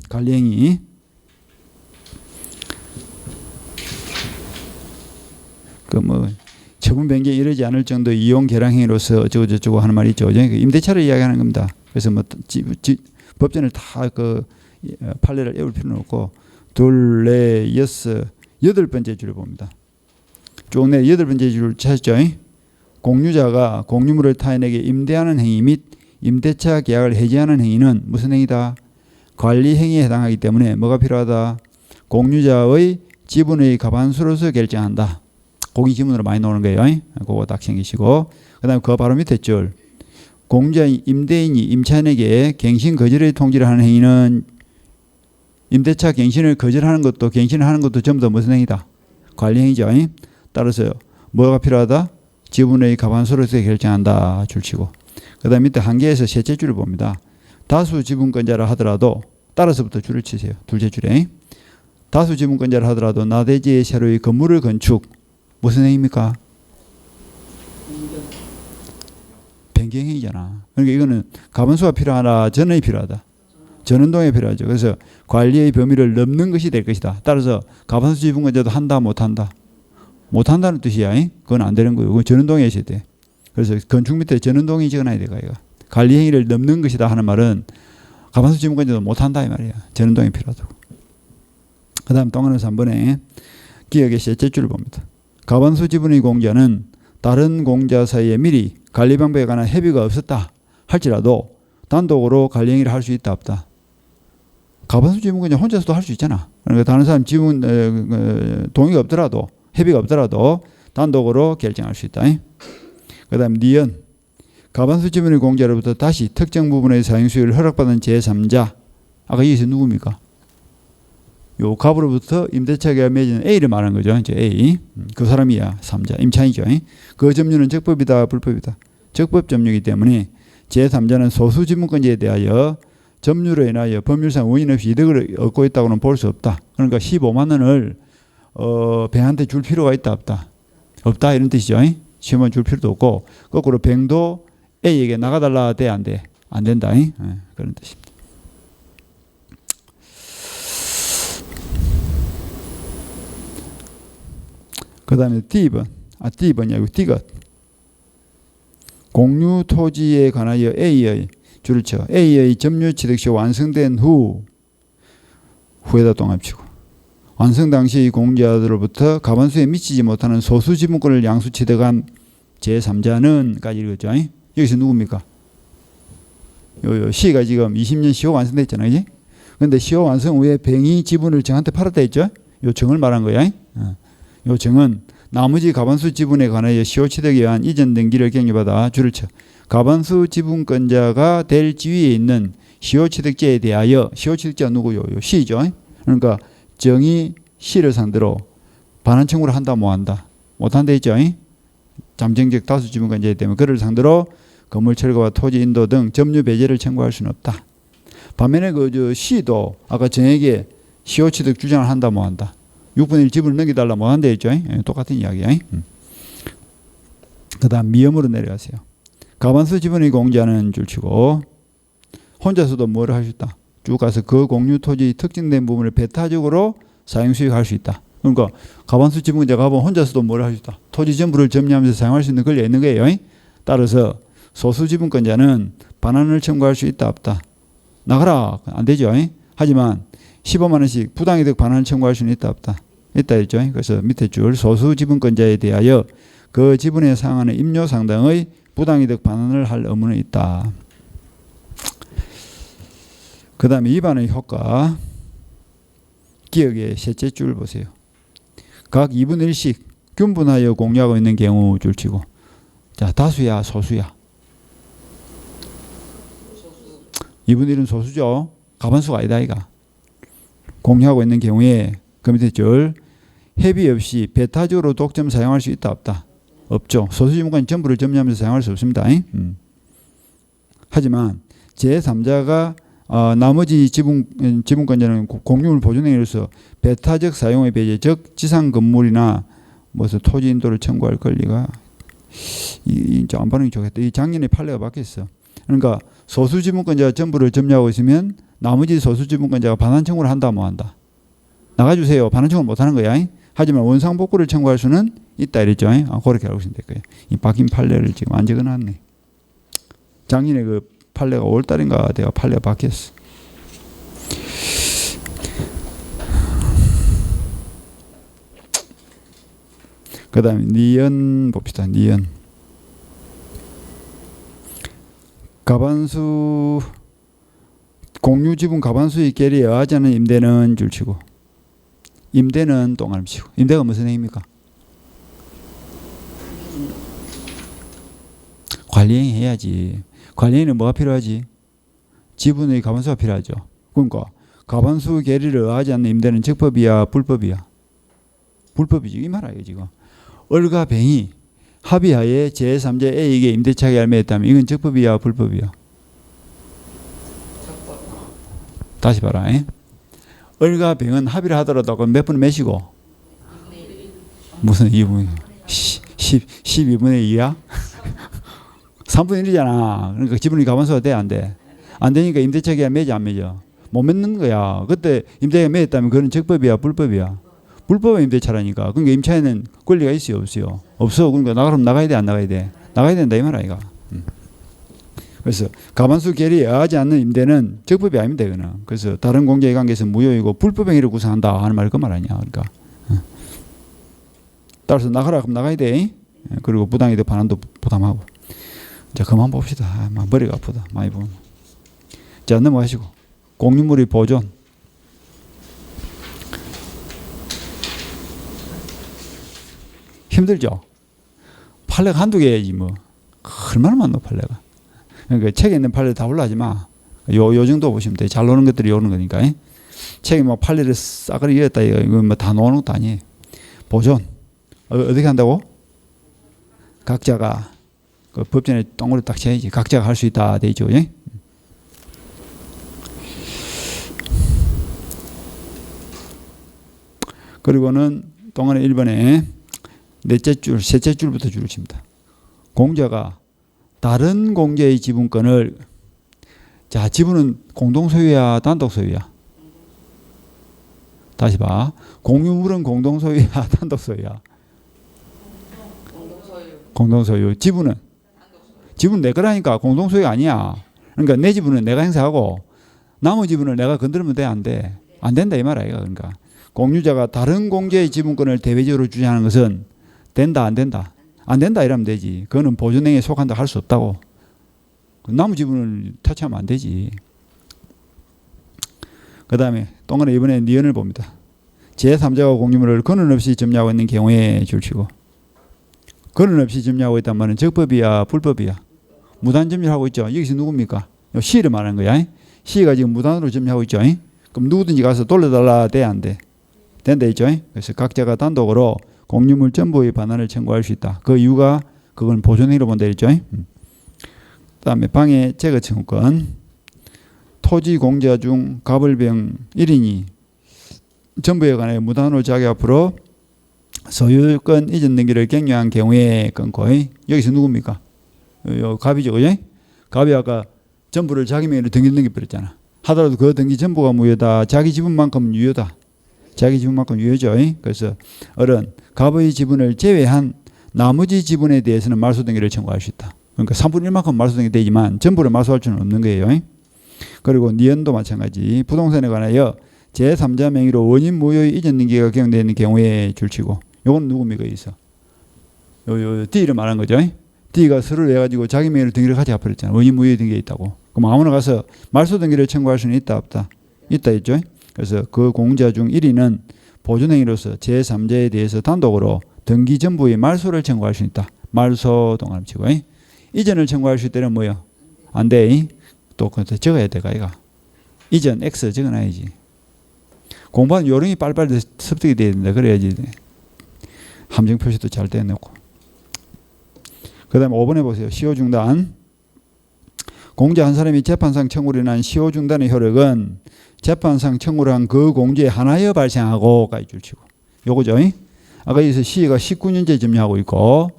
[SPEAKER 1] 관리행위 그 뭐 처분 변경 이르지 않을 정도 이용 계량 행위로서 어쩌고 저쩌고 하는 말이 있죠. 임대차를 이야기하는 겁니다. 그래서 뭐 법전을 다 그 판례를 외울 필요는 없고 둘, 넷, 여섯, 8번째 줄을 봅니다. 쭉 내 8번째 줄 찾았죠. 공유자가 공유물을 타인에게 임대하는 행위 및 임대차 계약을 해지하는 행위는 무슨 행위다? 관리 행위에 해당하기 때문에 뭐가 필요하다? 공유자의 지분의 과반수로서 결정한다. 거기 지문으로 많이 나오는 거예요. 그거 딱 챙기시고 그 다음에 그 바로 밑에 줄 공유자 임대인이 임차인에게 갱신 거절의 통지를 하는 행위는 임대차 갱신을 거절하는 것도 갱신을 하는 것도 전부 다 무슨 행위다? 관리 행위죠. 따라서 뭐가 필요하다? 지분의 과반수로서 결정한다 줄치고 그 다음 밑에 한계에서 셋째 줄을 봅니다. 다수 지분권자라 하더라도 따라서부터 줄을 치세요. 둘째 줄에 다수 지분권자라 하더라도 나대지의 세로의 건물을 건축 무슨 행위입니까? 변경행위잖아. 그러니까 이거는 가반수가 필요하나 전원이 필요하다. 전원동이 필요하죠. 그래서 관리의 범위를 넘는 것이 될 것이다. 따라서 가반수 지분권자도 한다 못한다. 못한다는 뜻이야. 그건 안 되는 거예요. 그건 전원동에 있어야 돼. 그래서 건축 밑에 전원동이 적어놔야 돼. 이거. 관리 행위를 넘는 것이다 하는 말은 가반수 지분권자도 못한다 이 말이야. 전원동이 필요하다고. 그 다음 동안은 3번에 기억의 셋째 줄을 봅니다. 가반수 지분의 공자는 다른 공자 사이에 미리 관리 방법에 관한 협의가 없었다 할지라도 단독으로 관리 행위를 할 수 있다 없다. 가반수 지분권자 혼자서도 할 수 있잖아. 그러니까 다른 사람 지분 동의가 없더라도 협의가 없더라도 단독으로 결정할 수 있다. 그 다음 니은 가반수 지분의 공자로부터 다시 특정 부분의 사용 수요를 허락받은 제3자 아까 여기서 누굽니까? 요 갑으로부터 임대차계가 맺은 A를 말하는 거죠. 이제 A. 그 사람이야. 3자. 임차인이죠. 그 점유는 적법이다. 불법이다. 적법 점유이기 때문에 제3자는 소수 지분권자에 대하여 점유로 인하여 법률상 원인 없이 이득을 얻고 있다고는 볼 수 없다. 그러니까 15만 원을 뱅한테 줄 필요가 있다 없다. 없다 이런 뜻이죠. 15만 원 줄 필요도 없고 거꾸로 뱅도 A에게 나가달라 돼 안 돼? 안 된다. 그런 뜻입니다. 그 다음에 D번. D번이 아니고 D것. 공유 토지에 관하여 A의 줄을 쳐. A의 점유 취득시 완성된 후에다 동합치고 완성 당시 공자들로부터 가반수에 미치지 못하는 소수 지분권을 양수 취득한 제3자는 까지 읽었죠. 여기서 누굽니까? 요 시가 지금 20년 시효 완성됐잖아요. 그지? 근데 시효 완성 후에 뱅이 지분을 정한테 팔았다 했죠. 요 정을 말한 거야. 요 정은 나머지 가반수 지분에 관하여 시효 취득에 의한 이전 등기를 경유받아 줄을 쳐. 가반수 지분권자가 될 지위에 있는 시효 취득자에 대하여 시효 취득자가 누구요? 요 시죠. 그러니까 정이 시를 상대로 반환 청구를 한다 뭐 한다. 못한다 했죠. 잠정적 다수 지분권자이기 때문에 그를 상대로 건물 철거와 토지 인도 등 점유 배제를 청구할 수는 없다. 반면에 그 시도 아까 정에게 시효 취득 주장을 한다 뭐 한다. 6분의 1 지분을 넘겨달라 뭐 한다 했죠. 똑같은 이야기야. 그 다음 미음으로 내려가세요. 가반수 지분의 공자는 줄치고 혼자서도 뭐를 할 수 있다. 쭉 가서 그 공유 토지의 특정된 부분을 배타적으로 사용 수익할 수 있다. 그러니까 가반수 지분자가 보면 혼자서도 뭐를 할 수 있다. 토지 전부를 점유하면서 사용할 수 있는 권리가 있는 거예요. 따라서 소수 지분권자는 반환을 청구할 수 있다 없다. 나가라 안 되죠. 하지만 15만 원씩 부당이득 반환을 청구할 수는 있다 없다. 있다 했죠. 그래서 밑에 줄 소수 지분권자에 대하여 그 지분에 상하는 임료 상당의 부당이득 반환을 할 의무는 있다. 그 다음에 위반의 효과. 기억의 셋째 줄 보세요. 각 2분의 1씩 균분하여 공유하고 있는 경우 줄치고. 자, 다수야 소수야? 2분의 1은 소수죠. 가반수가 아니다 이가. 공유하고 있는 경우에 그 밑에 줄 협의 없이 배타적으로 독점 사용할 수 있다 없다. 없죠. 소수지분권 전부를 점유하면서 사용할 수 없습니다. 하지만 제3자가 나머지 지분권자는 공유물 보존행위로서 배타적 사용의 배제 즉 지상 건물이나 무슨 토지 인도를 청구할 권리가 이제 안 반응이 좋겠다. 이 작년에 판례가 바뀌었어. 그러니까 소수 지분권자가 전부를 점유하고 있으면 나머지 소수 지분권자가 반환 청구를 한다 뭐 한다. 나가주세요. 반환 청구를 못 하는 거야. 하지만 원상복구를 청구할 수는 있다 이랬죠. 그렇게 알고 있으면 될 거예요. 이 바뀐 판례를 지금 안 적어놨네. 작년에 그 판례가 5월달인가 내가 판례가 바뀌었어. 그 다음에 니은 봅시다. 니은. 가반수 공유지분 가반수의 계리에 의하지 않은 임대는 줄치고 임대는 똥을 치고. 임대가 무슨 행위입니까? 관리행위 해야지. 관리행위는 뭐가 필요하지? 지분의 가반수가 필요하죠. 그러니까 가반수 계리를 의하지 않는 임대는 적법이야 불법이야? 불법이지. 이 말이에요 지금. 을과 뱅이 합의하에 제3자 A에게 임대차계 맺었다면 이건 적법이야 불법이야? 다시 봐라. 을과 병은 합의를 하더라도 몇 분의 몇이고? 무슨 2분? 12분의 2야? 3분의 1이잖아. 그러니까 지분이 가만수가 돼, 안 돼? 안 되니까 임대차계가 매지 안 매져? 못 맺는 거야. 그때 임대차계가 매졌다면 그건 적법이야, 불법이야? 불법의 임대차라니까. 그러니까 임차에는 권리가 있어요, 없어요? 없어. 그러니까 나가면 나가야 돼, 안 나가야 돼? 나가야 된다 이 말 아이가. 그래서 가만수 계류에 의하지 않는 임대는 적법이 아닙니다, 이거는. 그래서 다른 공제의 관계에서 무효이고 불법 행위를 구성한다 하는 말이 그 말 아니야. 그러니까. 따라서 나가라 그럼 나가야 돼. 그리고 부당이득 반환도 부담하고. 자, 그만 봅시다. 머리가 아프다. 많이 보면. 자, 넘어가시고. 공유물의 보존. 힘들죠? 판례가 한두 개야지 뭐. 얼마나 많노 판례가. 그러니까 책에 있는 판례 다 올라가지 마. 요 정도 보시면 돼. 잘 노는 것들이 오는 거니까. 책에 뭐 판례를 싸그리 이었다 이거 뭐 다 노는 것도 아니에요. 보존. 어떻게 한다고? 각자가 그 법전에 동그랗게 딱 쳐야지. 각자가 할 수 있다 돼 있죠. 예? 그리고는 동안에 1번에 넷째 줄, 셋째 줄부터 줄을 칩니다. 공자가 다른 공제의 지분권을, 자, 지분은 공동 소유야, 단독 소유야? 다시 봐. 공유물은 공동 소유야, 단독 소유야? 공동 소유. 지분은? 지분 내 거라니까 공동 소유가 아니야. 그러니까 내 지분은 내가 행사하고 나머지 지분을 내가 건드리면 돼, 안 돼? 안 된다 이 말 아이가. 그러니까 공유자가 다른 공제의 지분권을 대외적으로 주장하는 것은 된다, 안 된다? 안 된다 이러면 되지. 그거는 보존행위에 속한다 할 수 없다고. 나무 지분을 타치하면 안 되지. 그 다음에 동안에 이번에 니은을 봅니다. 제3자가 공유물을 근원 없이 점유하고 있는 경우에 줄치고. 근원 없이 점유하고 있단 말은 적법이야, 불법이야? 무단 점유하고 있죠. 여기서 누굽니까? 시를 말하는 거야. 시가 지금 무단으로 점유하고 있죠. 그럼 누구든지 가서 돌려달라 돼, 안 돼? 된다 있죠. 그래서 각자가 단독으로 공유물 전부의 반환을 청구할 수 있다. 그 이유가 그건 보존행위로 본다 했죠. 그다음에 방해 제거 청구권. 토지 공자 중 갑을병 1인이 전부에 관해 무단으로 자기 앞으로 소유권 이전 등기를 갱령한 경우에 끊고. 여기서 누굽니까? 갑이죠. 그죠? 갑이 아까 전부를 자기 명의로 등기 버렸잖아. 하더라도 그 등기 전부가 무효다. 자기 지분만큼 유효다. 자기 지분만큼 유효죠. 그래서 어른 갑의 지분을 제외한 나머지 지분에 대해서는 말소 등기를 청구할 수 있다. 그러니까 3분의 1만큼 말소 등기 되지만 전부를 말소할 수는 없는 거예요. 그리고 니은도 마찬가지. 부동산에 관하여 제3자 명의로 원인 무효의 이전 등기가 경되는 경우에 줄치고. 요건 누굽니까? 있어. 요 D를 말한 거죠. D가 서류를 해가지고 자기 명의로 등기를 같이 갚아버렸잖아. 원인 무효의 등기가 있다고. 그럼 아무나 가서 말소 등기를 청구할 수는 있다, 없다? 있다 했죠. 그래서 그 공자 중 1위는 보존행위로서 제3자에 대해서 단독으로 등기 전부의 말소를 청구할 수 있다. 말소 동그라미 치고. 이전을 청구할 수 있다면 뭐요? 안 돼. 또 그것도 적어야 돼, 가이가. 이전 X 적어놔야지. 공부하는 요령이 빨리빨리 습득이 돼야 된다. 그래야지 함정 표시도 잘 떼놓고. 그 다음에 5번에 보세요. 시효 중단. 공자 한 사람이 재판상 청구를 인한 시효 중단의 효력은 재판상 청구를 한 그 공제에 하나여 발생하고까지 줄치고. 요거죠. 아까 여기서 시가 19년째 점유하고 있고,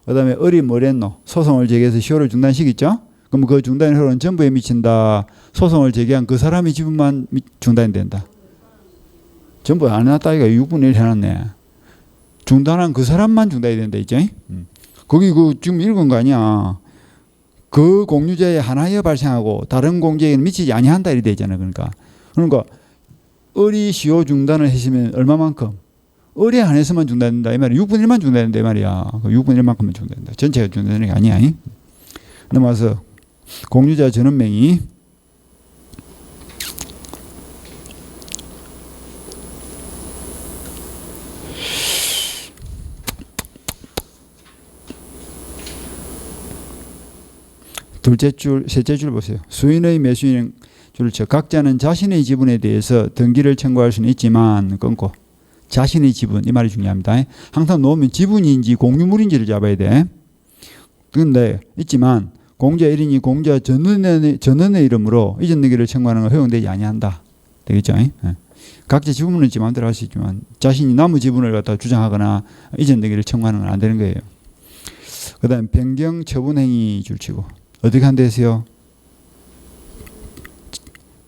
[SPEAKER 1] 그 다음에 을이 뭐랬노? 소송을 제기해서 시효를 중단시켰죠? 그럼 그 중단의 효력은 전부에 미친다. 소송을 제기한 그 사람의 지분만 중단이 된다. 전부 안 해놨다. 이가 6분의 1 해놨네. 중단한 그 사람만 중단이 된다. 있죠? 거기 그 지금 읽은 거 아니야. 그 공유자의 하나여 발생하고 다른 공제에는 미치지 아니한다. 이래 되잖아요. 그러니까 을이 시효 중단을 했으면 얼마만큼? 을에 한해서만 중단된다. 이 말이야. 6분의 1만 중단된다. 이 말이야. 6분의 1만큼만 중단된다. 전체가 중단되는 게 아니야. 넘어와서 공유자 전원명의. 둘째 줄, 셋째 줄 보세요. 수인의 매수인 줄을 쳐. 각자는 자신의 지분에 대해서 등기를 청구할 수는 있지만 끊고. 자신의 지분, 이 말이 중요합니다. 항상 놓으면 지분인지 공유물인지를 잡아야 돼. 그런데 있지만 공자 1인이 공자 전원의 이름으로 이전 등기를 청구하는 건 허용되지 아니한다. 되겠죠? 예. 각자 지분은 지 마음대로 할 수 있지만 자신이 나무 지분을 갖다 주장하거나 이전 등기를 청구하는 건 안 되는 거예요. 그다음 변경 처분 행위 줄치고 어떻게 한대세요?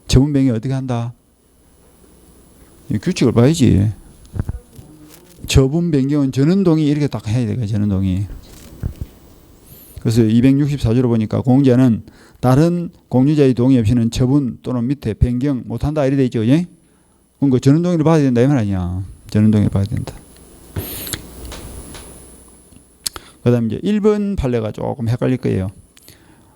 [SPEAKER 1] 처분 변경 어떻게 한다? 이 규칙을 봐야지. 처분 변경은 전원동의 이렇게 딱 해야 돼요. 전원동의. 그래서 264조로 보니까 공자는 다른 공유자의 동의 없이는 처분 또는 밑에 변경 못한다 이래 돼 있죠. 예? 그러니까 전원동의를 봐야 된다 이 말 아니야. 전원동의를 봐야 된다. 그 다음에 이제 1번 판례가 조금 헷갈릴 거예요.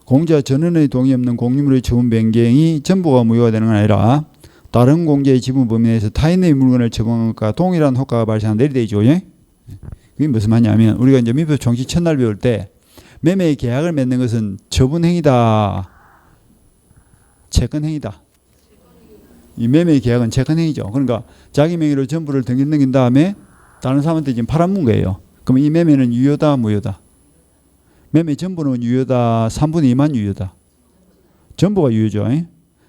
[SPEAKER 1] 공자 전원의 동의 없는 공유물의 처분 변경이 전부가 무효가 되는 건 아니라 다른 공자의 지분 범위 내에서 타인의 물건을 처분한 것과 동일한 효과가 발생한다 이래 돼 있죠. 예? 그게 무슨 말이냐면 우리가 이제 민법 총칙 첫날 배울 때 매매 계약을 맺는 것은 처분 행위다. 채권 행위다. 이 매매 계약은 채권 행위죠. 그러니까 자기 명의로 전부를 등기 넘긴 다음에 다른 사람한테 지금 팔아먹은 거예요. 그럼 이 매매는 유효다, 무효다? 매매 전부는 유효다, 3분의 2만 유효다. 전부가 유효죠.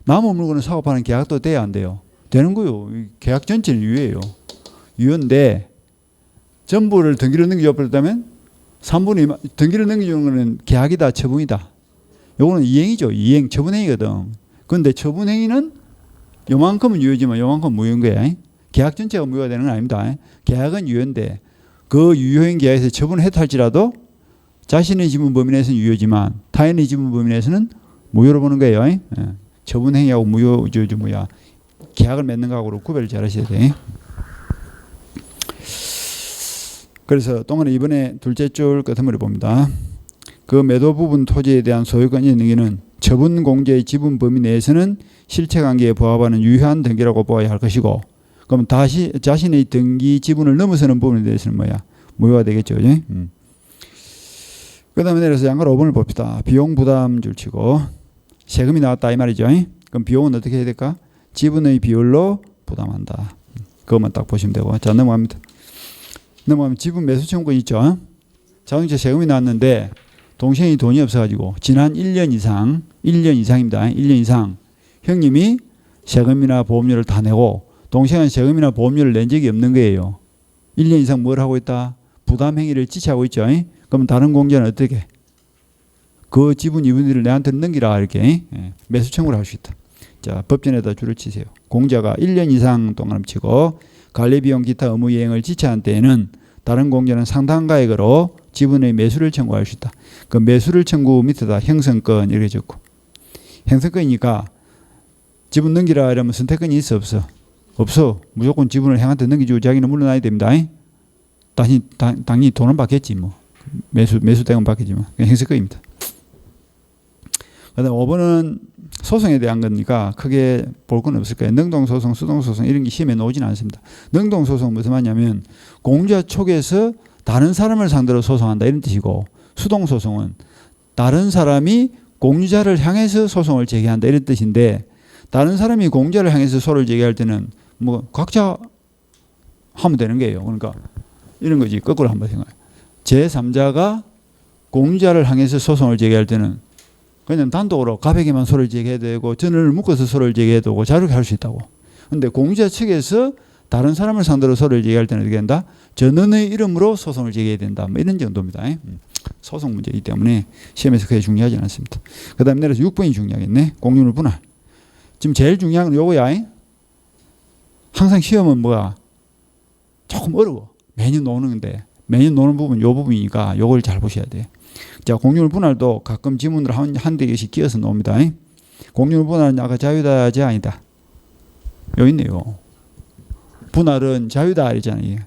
[SPEAKER 1] 남은 물건을 사고 파는 계약도 돼야 안 돼요? 되는 거요. 계약 전체는 유효예요. 유효인데 전부를 등기를 넘겨버렸다면 3분의 2만 등기를 넘겨주는 거는 계약이다, 처분이다. 요거는 이행이죠. 이행, 처분행위거든. 그런데 처분행위는 요만큼은 유효지만 요만큼은 무효인 거야. 계약 전체가 무효가 되는 건 아닙니다. 계약은 유효인데 그 유효인 계약에서 처분을 했다 할지라도 자신의 지분 범위 내에서는 유효지만 타인의 지분 범위 내에서는 무효로 보는 거예요. 처분 행위하고 무효 뭐야 계약을 맺는 거하고 구별을 잘 하셔야 돼. 그래서 동안에 이번에 둘째 줄 끝머리 봅니다. 그 매도 부분 토지에 대한 소유권의 능기는 처분 공제의 지분 범위 내에서는 실체 관계에 부합하는 유효한 등기라고 보아야 할 것이고, 그럼 다시 자신의 등기 지분을 넘어서는 부분에 대해서는 뭐야? 무효가 되겠죠. 그 다음에 내려서 양가 5번을 봅시다. 비용 부담 줄치고 세금이 나왔다 이 말이죠. 그럼 비용은 어떻게 해야 될까? 지분의 비율로 부담한다. 그것만 딱 보시면 되고. 자, 넘어갑니다. 넘어가면 지분 매수 청구권 있죠. 자동차 세금이 나왔는데 동생이 돈이 없어가지고 지난 1년 이상입니다. 1년 이상 형님이 세금이나 보험료를 다 내고 동생은 세금이나 보험료를 낸 적이 없는 거예요. 1년 이상 뭘 하고 있다? 부담 행위를 지체하고 있죠. 그럼 다른 공자는 어떻게? 그 지분 이분들을 내한테 넘기라 이렇게 매수 청구를 할 수 있다. 자, 법전에다 줄을 치세요. 공자가 1년 이상 동안 치고 관리비용 기타 의무 이행을 지체한 때에는 다른 공자는 상당 가액으로 지분의 매수를 청구할 수 있다. 그 매수를 청구 밑에다 형성권 이렇게 적고, 형성권이니까 지분 넘기라 이러면 선택권이 있어 없어? 없어. 무조건 지분을 형한테 넘기주고 자기는 물러나야 됩니다. 당연히 돈은 받겠지 뭐. 매수대금 받겠지만 형성권입니다. 그다음 5번은 소송에 대한 거니까 크게 볼 건 없을 거예요. 능동소송, 수동소송 이런 게 시험에 나오지는 않습니다. 능동소송은 무슨 말이냐면 공자 촉에서 다른 사람을 상대로 소송한다 이런 뜻이고, 수동소송은 다른 사람이 공유자를 향해서 소송을 제기한다 이런 뜻인데, 다른 사람이 공자를 향해서 소를 제기할 때는 뭐 각자 하면 되는 거예요. 그러니까 이런 거지. 거꾸로 한번 생각해. 제3자가 공유자를 향해서 소송을 제기할 때는 그냥 단독으로 갑에게만 소를 제기해야 되고 전원을 묶어서 소를 제기해도 되고 자유롭게 할 수 있다고. 그런데 공유자 측에서 다른 사람을 상대로 소를 제기할 때는 어떻게 한다? 전원의 이름으로 소송을 제기해야 된다. 뭐 이런 정도입니다. 소송 문제이기 때문에 시험에서 그게 중요하지 않습니다. 그 다음에 내려서 6번이 중요하겠네. 공유물 분할. 지금 제일 중요한 건 요거야. 항상 시험은 뭐야? 조금 어려워. 매년 노는 건데 매년 노는 부분 요 부분이니까 요걸 잘 보셔야 돼. 자, 공유물 분할도 가끔 지문으로 한 대씩 끼어서 나옵니다. 공유물 분할은 아까 자유다지 아니다. 여기 있네요. 분할은 자유다 이랬잖아요.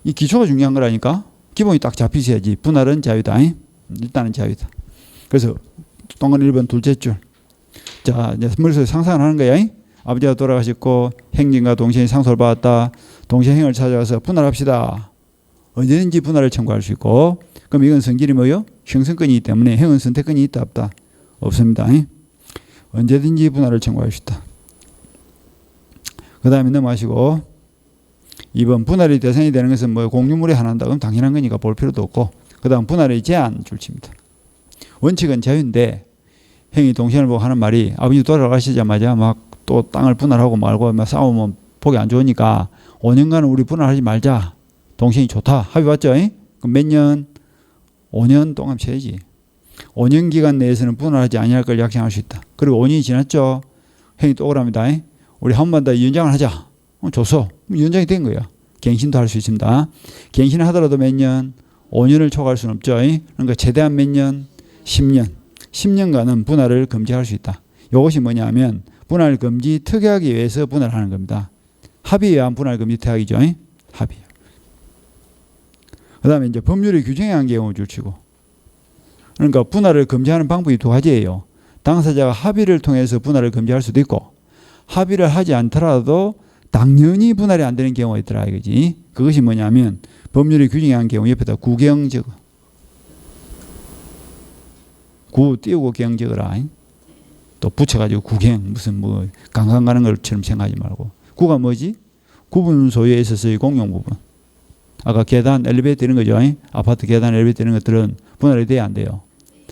[SPEAKER 1] 이 기초가 중요한 거라니까. 기본이 딱 잡히셔야지. 분할은 자유다. 일단은 자유다. 그래서 동건 1번 둘째 줄. 자, 이제 머릿속에 상상을 하는 거야. 아버지가 돌아가셨고 형님과 동생이 상속을 받았다. 동생 형을 찾아가서 분할합시다. 언제든지 분할을 청구할 수 있고, 그럼 이건 성질이 뭐요? 형성권이기 때문에 형은 선택권이 있다 없다? 없습니다. 언제든지 분할을 청구할 수 있다. 그 다음에 넘어가시고 2번 분할이 대상이 되는 것은 뭐 공유물이 하나인다. 그럼 당연한 거니까 볼 필요도 없고, 그 다음 분할의 제한 줄칩니다. 원칙은 자유인데 형이 동생을 보고 하는 말이 아버지 돌아가시자마자 막 또 땅을 분할하고 말고 막 싸우면 보기 안 좋으니까 5년간은 우리 분할하지 말자. 동생이 좋다. 합의 봤죠? 그럼 몇 년? 5년 동안 쳐야지. 5년 기간 내에서는 분할하지 아니할 걸 약정할 수 있다. 그리고 5년이 지났죠. 형이 또 오랍니다. 우리 한 번 더 연장을 하자. 좋소. 연장이 된 거야. 갱신도 할 수 있습니다. 갱신을 하더라도 몇 년? 5년을 초과할 수는 없죠. 그러니까 최대한 몇 년? 10년. 10년간은 분할을 금지할 수 있다. 이것이 뭐냐면 분할 금지 특약에 의해서 분할하는 겁니다. 합의에 의한 분할 금지 특약이죠. 합의. 그 다음에 이제 법률이 규정한 경우 줄치고. 그러니까 분할을 금지하는 방법이 두 가지예요. 당사자가 합의를 통해서 분할을 금지할 수도 있고 합의를 하지 않더라도 당연히 분할이 안 되는 경우가 있더라 이거지. 그것이 뭐냐면 법률이 규정한 경우 옆에다 구경 적어. 구 띄우고 경 적어라. 또 붙여가지고 구경 무슨 뭐 강강 가는 것처럼 생각하지 말고. 구가 뭐지? 구분 소유에 있어서의 공용 부분. 아까 계단, 엘리베이터 이런 거죠. 아파트 계단, 엘리베이터 이런 것들은 분할이 돼야 안 돼요.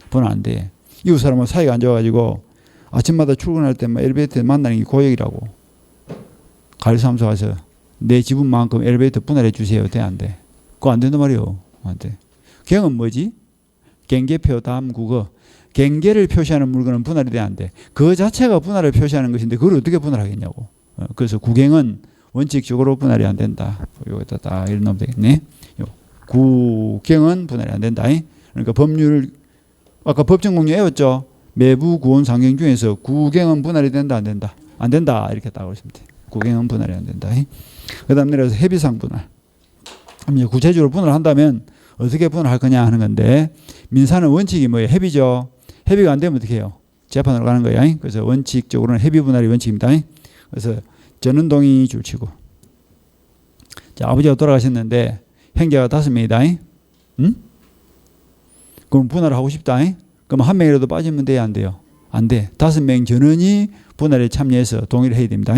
[SPEAKER 1] 분할 안 돼. 이웃 사람은 사이가 안 좋아가지고 아침마다 출근할 때만 엘리베이터 만나는 게 고역이라고. 관리사무소 가서 내 지분만큼 엘리베이터 분할해 주세요. 돼, 안 돼? 그거 안 된단 말이에요. 안 돼. 경은 뭐지? 경계표 다음 국어. 경계를 표시하는 물건은 분할이 돼, 안 돼? 그 자체가 분할을 표시하는 것인데 그걸 어떻게 분할하겠냐고. 그래서 구경은 원칙적으로 분할이 안 된다. 여기다 딱 이런 놈 되겠네. 구경은 분할이 안 된다. 그러니까 법률 아까 법정 공유 외웠죠. 매부 구원 상경 중에서 구경은 분할이 된다 안 된다. 안 된다 이렇게 딱 그러시면 돼. 구경은 분할이 안 된다. 그다음 내려서 해비상 분할. 이제 구체적으로 분할한다면 어떻게 분할할 거냐 하는 건데 민사는 원칙이 뭐예요? 해비죠. 해비가 안 되면 어떻게 해요? 재판으로 가는 거야. 그래서 원칙적으로는 해비 분할이 원칙입니다. 그래서 전원동의 줄치고. 자, 아버지가 돌아가셨는데 형제가 5명이다. 응? 그럼 분할을 하고 싶다. 그럼 한 명이라도 빠지면 돼야 안 돼요? 안 돼. 5명 전원이 분할에 참여해서 동의를 해야 됩니다.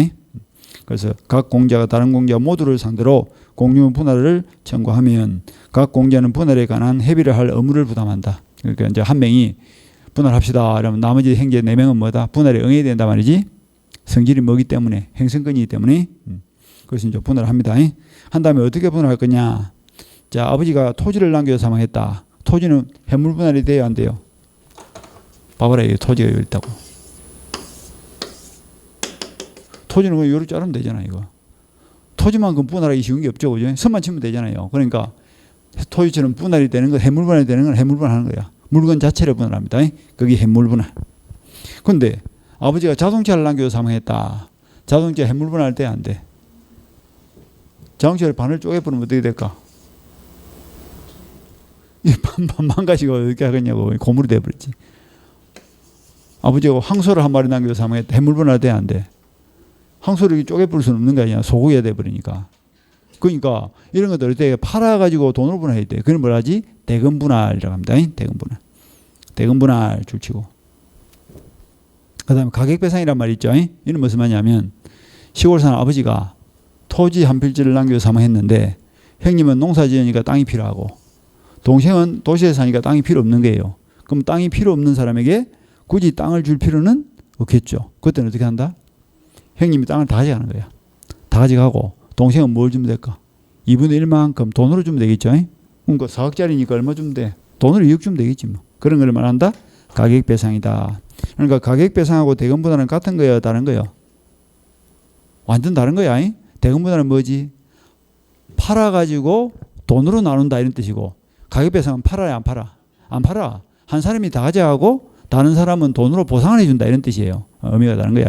[SPEAKER 1] 그래서 각 공자가 다른 공자 모두를 상대로 공유 분할을 청구하면 각 공자는 분할에 관한 협의를 할 의무를 부담한다. 그러니까 이제 한 명이 분할합시다. 그러면 나머지 형제 4명은 뭐다? 분할에 응해야 된단 말이지. 성질이 뭐기 때문에 행성권이기 때문에 그래서 이제 분할을 합니다. 한 다음에 어떻게 분할할 거냐? 자, 아버지가 토지를 남겨 사망했다. 토지는 해물 분할이 돼야 안 돼요? 봐봐라, 이게 토지가 여기 있다고. 토지는 그냥 요렇게 자르면 되잖아, 이거. 토지만큼 분할하기 쉬운 게 없죠, 그죠? 선만 치면 되잖아요. 그러니까 토지처럼 분할이 되는 건 해물 분할이 되는 건 해물 분할하는 거야. 물건 자체를 분할합니다. 그게 해물 분할. 근데 아버지가 자동차를 남겨 사망했다. 자동차 해물 분할 돼, 안 돼? 자동차를 반을 쪼개버리면 어떻게 될까? 이 반만 가지고 어떻게 하겠냐고. 고물이 돼버렸지. 아버지가 황소를 한 마리 남겨 사망했다. 해물 분할 돼, 안 돼? 황소를 쪼개버릴 수는 없는 거 아니야. 소고기가 돼버리니까. 그러니까 이런 것들 어떻게 팔아가지고 돈으로 분할해야 돼. 그걸 뭐라 하지? 대금 분할이라고 합니다. 대금 분할. 대금 분할 줄치고. 그 다음에 가격배상이란 말이 있죠. 이는 무슨 말이냐면 시골 사는 아버지가 토지 한 필지를 남겨 사망했는데 형님은 농사 지으니까 땅이 필요하고 동생은 도시에 사니까 땅이 필요 없는 거예요. 그럼 땅이 필요 없는 사람에게 굳이 땅을 줄 필요는 없겠죠. 그때는 어떻게 한다? 형님이 땅을 다 가져가는 거야. 다 가져가고 동생은 뭘 주면 될까? 2분의 1만큼 돈으로 주면 되겠죠. 그러니까 4억짜리니까 얼마 주면 돼? 돈으로 2억 주면 되겠지 뭐. 그런 걸 말한다? 가격배상이다. 그러니까 가격배상하고 대금분할은 같은 거예요? 다른 거예요? 완전 다른 거야. 대금분할은 뭐지? 팔아가지고 돈으로 나눈다 이런 뜻이고 가격배상은 팔아야 안 팔아? 안 팔아. 한 사람이 다 가져가고 다른 사람은 돈으로 보상을 해준다 이런 뜻이에요. 의미가 다른 거야.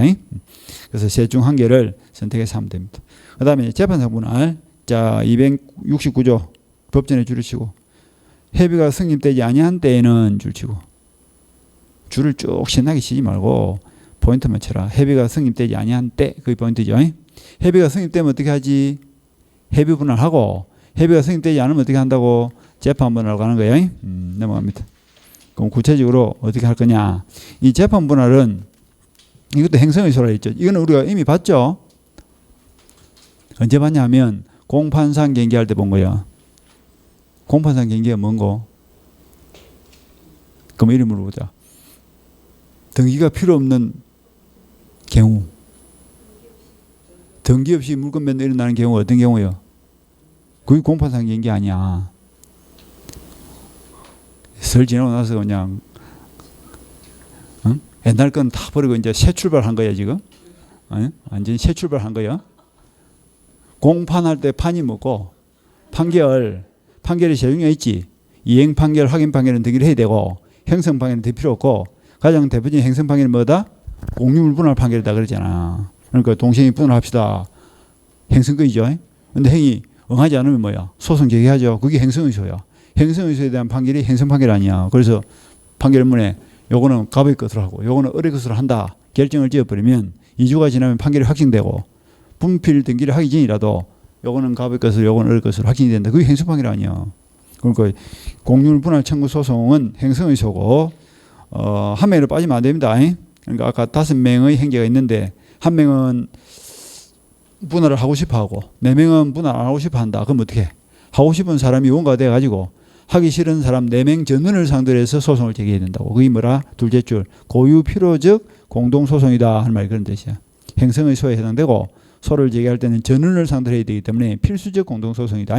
[SPEAKER 1] 그래서 셋 중 한 개를 선택해서 하면 됩니다. 그 다음에 재판상 분할. 자, 269조 법전에 줄을 치고 협의가 성립되지 아니한 때에는 줄 치고 줄을 쭉 신나게 치지 말고 포인트만 쳐라. 협의가 성립되지 아니한 때 그게 포인트죠. 협의가 성립되면 어떻게 하지? 협의 분할하고 협의가 성립되지 않으면 어떻게 한다고? 재판 분할하고 가는 거예요. 넘어갑니다. 그럼 구체적으로 어떻게 할 거냐? 이 재판 분할은 이것도 행성의소라 했죠. 이거는 우리가 이미 봤죠. 언제 봤냐 하면 공판상 경기할 때 본 거야. 공판상 경기가 뭔고? 그럼 이름으로 보자. 등기가 필요 없는 경우. 등기 없이 물권 변동 일어나는 경우가 어떤 경우요? 그게 공판상 연기 아니야. 설 지나고 나서 그냥 옛날 건 다 버리고 이제 새 출발한 거야 지금. 완전히 새 출발한 거야. 공판할 때 판이 뭐고 판결이 세종에 있지. 이행 판결, 확인 판결은 등기를 해야 되고 행성 판결은 될 필요 없고 가장 대표적인 행성 판결은 뭐다? 공유물 분할 판결이다 그러잖아. 그러니까 동생이 분할합시다. 행성권이죠. 근데 행이 응하지 않으면 뭐야? 소송 제기하죠. 그게 행성의소야. 행성의소에 대한 판결이 행성 판결 아니야. 그래서 판결문에 요거는 갑의 것으로 하고 요거는 을의 것으로 한다. 결정을 지어버리면 2주가 지나면 판결이 확정되고 분필 등기를 하기 전이라도 요거는 갑의 것으로 요거는 을의 것으로 확정이 된다. 그게 행성 판결 아니야. 그러니까 공유물 분할 청구 소송은 행성의소고 한 명으로 빠지면 안 됩니다. 그러니까 아까 5명의 행제가 있는데 한 명은 분할을 하고 싶어 하고 4명은 분할 안 하고 싶어 한다. 그럼 어떻게 해? 하고 싶은 사람이 원가돼 가지고 하기 싫은 사람 4명 전원을 상대로 해서 소송을 제기해야 된다고. 그게 뭐라? 둘째 줄 고유 필요적 공동소송이다 하는 말이 그런 뜻이야. 행성의소에 해당되고 소를 제기할 때는 전원을 상대로 해야 되기 때문에 필수적 공동소송이다.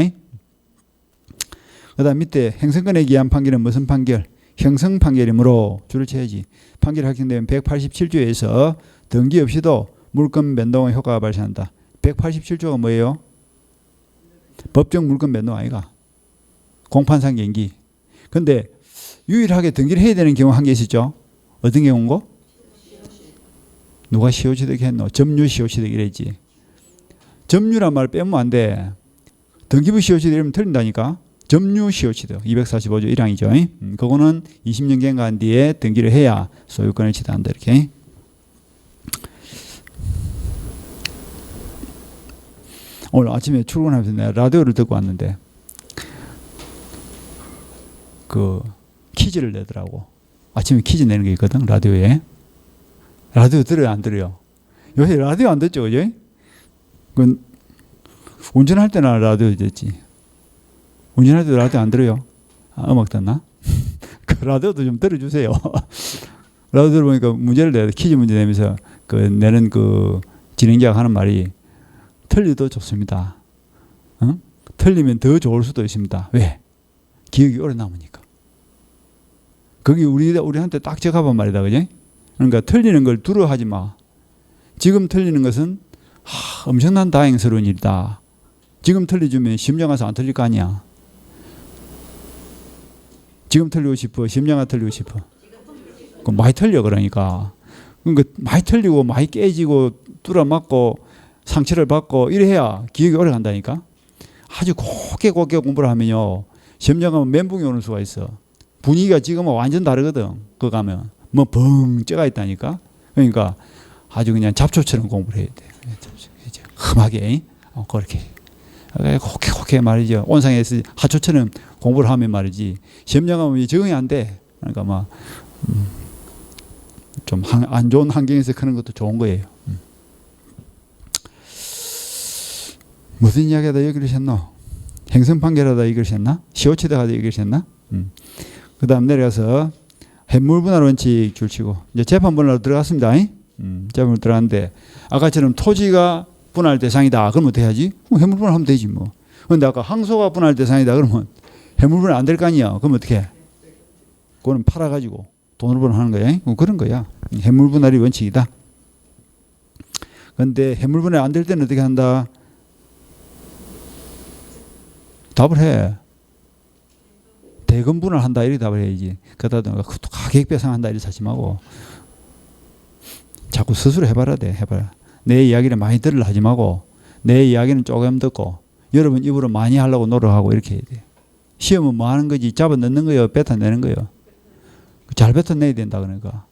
[SPEAKER 1] 그 다음 밑에 행성권에 기한 판결은 무슨 판결? 형성 판결이므로 줄을 쳐야지. 판결이 확정되면 187조에서 등기 없이도 물권 변동의 효과가 발생한다. 187조가 뭐예요? 법정 물권 변동 아이가. 공판상 연기. 근데 유일하게 등기를 해야 되는 경우 한 개 있었죠. 어떤 경우인고? 누가 시효취득 했노? 점유 시효취득 이랬지. 점유란 말 빼면 안 돼. 등기부 시효취득 이러면 틀린다니까. 점유 시효취득 245조 1항이죠. 그거는 20년 경과한 뒤에 등기를 해야 소유권을 취득한다. 이렇게. 오늘 아침에 출근하면서 내가 라디오를 듣고 왔는데 그 퀴즈를 내더라고. 아침에 퀴즈 내는 게 있거든. 라디오에. 라디오 들어요? 안 들어요? 요새 라디오 안 듣죠? 그죠? 그건 운전할 때나 라디오 듣지. 운전할 때도 라디오 안 들어요? 음악 듣나? 그 라디오도 좀 들어주세요. 라디오 들어보니까 문제를 내야 돼. 퀴즈 문제 내면서 그 내는 그 진행자가 하는 말이 틀려도 좋습니다. 틀리면 더 좋을 수도 있습니다. 왜? 기억이 오래 남으니까. 그게 우리한테 딱 적합한 말이다. 그지? 그러니까 틀리는 걸 두려워하지 마. 지금 틀리는 것은 엄청난 다행스러운 일이다. 지금 틀려주면 시험장 가서 안 틀릴 거 아니야. 지금 틀리고 싶어? 시험장 가서 틀리고 싶어? 그럼 많이 틀려 그러니까. 그러니까 많이 틀리고 많이 깨지고 뚫어맞고 상처를 받고 이래야 기억이 오래 간다니까. 아주 곱게 공부를 하면요. 시험장 가면 멘붕이 오는 수가 있어. 분위기가 지금은 완전 다르거든. 그거 가면. 뭐 벙 쪄가 있다니까. 그러니까 아주 그냥 잡초처럼 공부를 해야 돼. 험하게. 그렇게. 곱게 말이죠. 온상에서 하초처럼 공부를 하면 말이지. 시험장 가면 적응이 안 돼. 그러니까 막 좀 안 좋은 환경에서 크는 것도 좋은 거예요. 무슨 이야기하다 여기를 셨노? 행성 판결하다 여기를 셨나? 시효취득하다 여기를 셨나? 그 다음 내려가서 해물 분할 원칙 줄치고 이제 재판 분할로 들어갔습니다. 재판 들어갔는데 아까처럼 토지가 분할 대상이다. 그럼 어떻게 하지? 해물 분할하면 되지 뭐. 그런데 아까 항소가 분할 대상이다. 그러면 해물 분할 안 될 거 아니야. 그럼 어떻게 해? 그거는 팔아가지고 돈으로 분할하는 거야. 그런 거야. 해물 분할이 원칙이다. 그런데 해물 분할 안 될 때는 어떻게 한다? 답을 해. 대금 분할한다 이렇게 답을 해야지. 그러다 가격 배상한다 이렇게 하지 말고 자꾸 스스로 해봐라 돼. 해봐라. 내 이야기를 많이 들으려 하지 말고 내 이야기는 조금 듣고 여러분 입으로 많이 하려고 노력하고 이렇게 해야 돼. 시험은 뭐 하는 거지? 잡아 넣는 거예요? 뱉어내는 거예요? 잘 뱉어내야 된다. 그러니까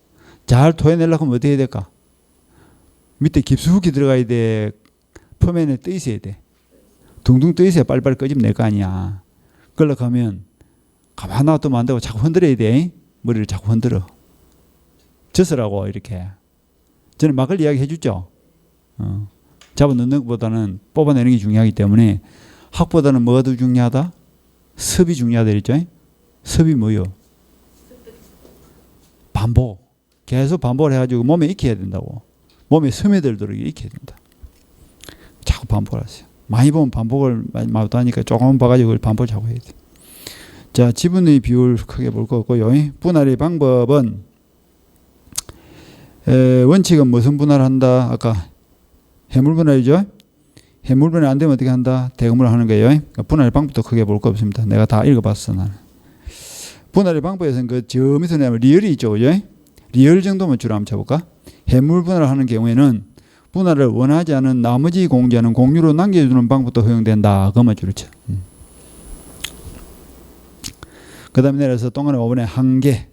[SPEAKER 1] 잘 토해내려고 하면 어떻게 해야 될까? 밑에 깊숙이 들어가야 돼. 표면에 떠 있어야 돼. 둥둥 떠 있어야 빨리빨리 끄집낼 거 아니야. 그러려고 하면 가만 놔두면 안 되고 자꾸 흔들어야 돼. 머리를 자꾸 흔들어. 젖으라고 이렇게. 저는 막걸리 이야기 해주죠. 잡아 넣는 것보다는 뽑아내는 게 중요하기 때문에 학보다는 뭐가 더 중요하다? 습이 중요하다 그랬죠. 습이 뭐요? 반복. 계속 반복을 해가지고 몸에 익혀야 된다고. 몸에 스며들도록 익혀야 된다. 반복을 하세요. 많이 보면 반복을 못하니까 조금 봐가지고 그걸 반복을 자꾸 해야 돼. 자, 지분의 비율 크게 볼 거 없고요. 분할의 방법은 원칙은 무슨 분할한다? 아까 해물 분할이죠. 해물 분할 안 되면 어떻게 한다? 대금을 하는 거예요. 그러니까 분할의 방법도 크게 볼 거 없습니다. 내가 다 읽어봤어 나는. 분할의 방법에서는 그 저 밑에 내면 리얼이 있죠, 그죠? 리얼 정도만 주로 한번 쳐볼까? 해물 분할을 하는 경우에는 분할을 원하지 않은 나머지 공제는 공유로 남겨주는 방법도 허용된다. 그것만 주로 쳐. 그 다음에 내려서 동안에 5번에 한계.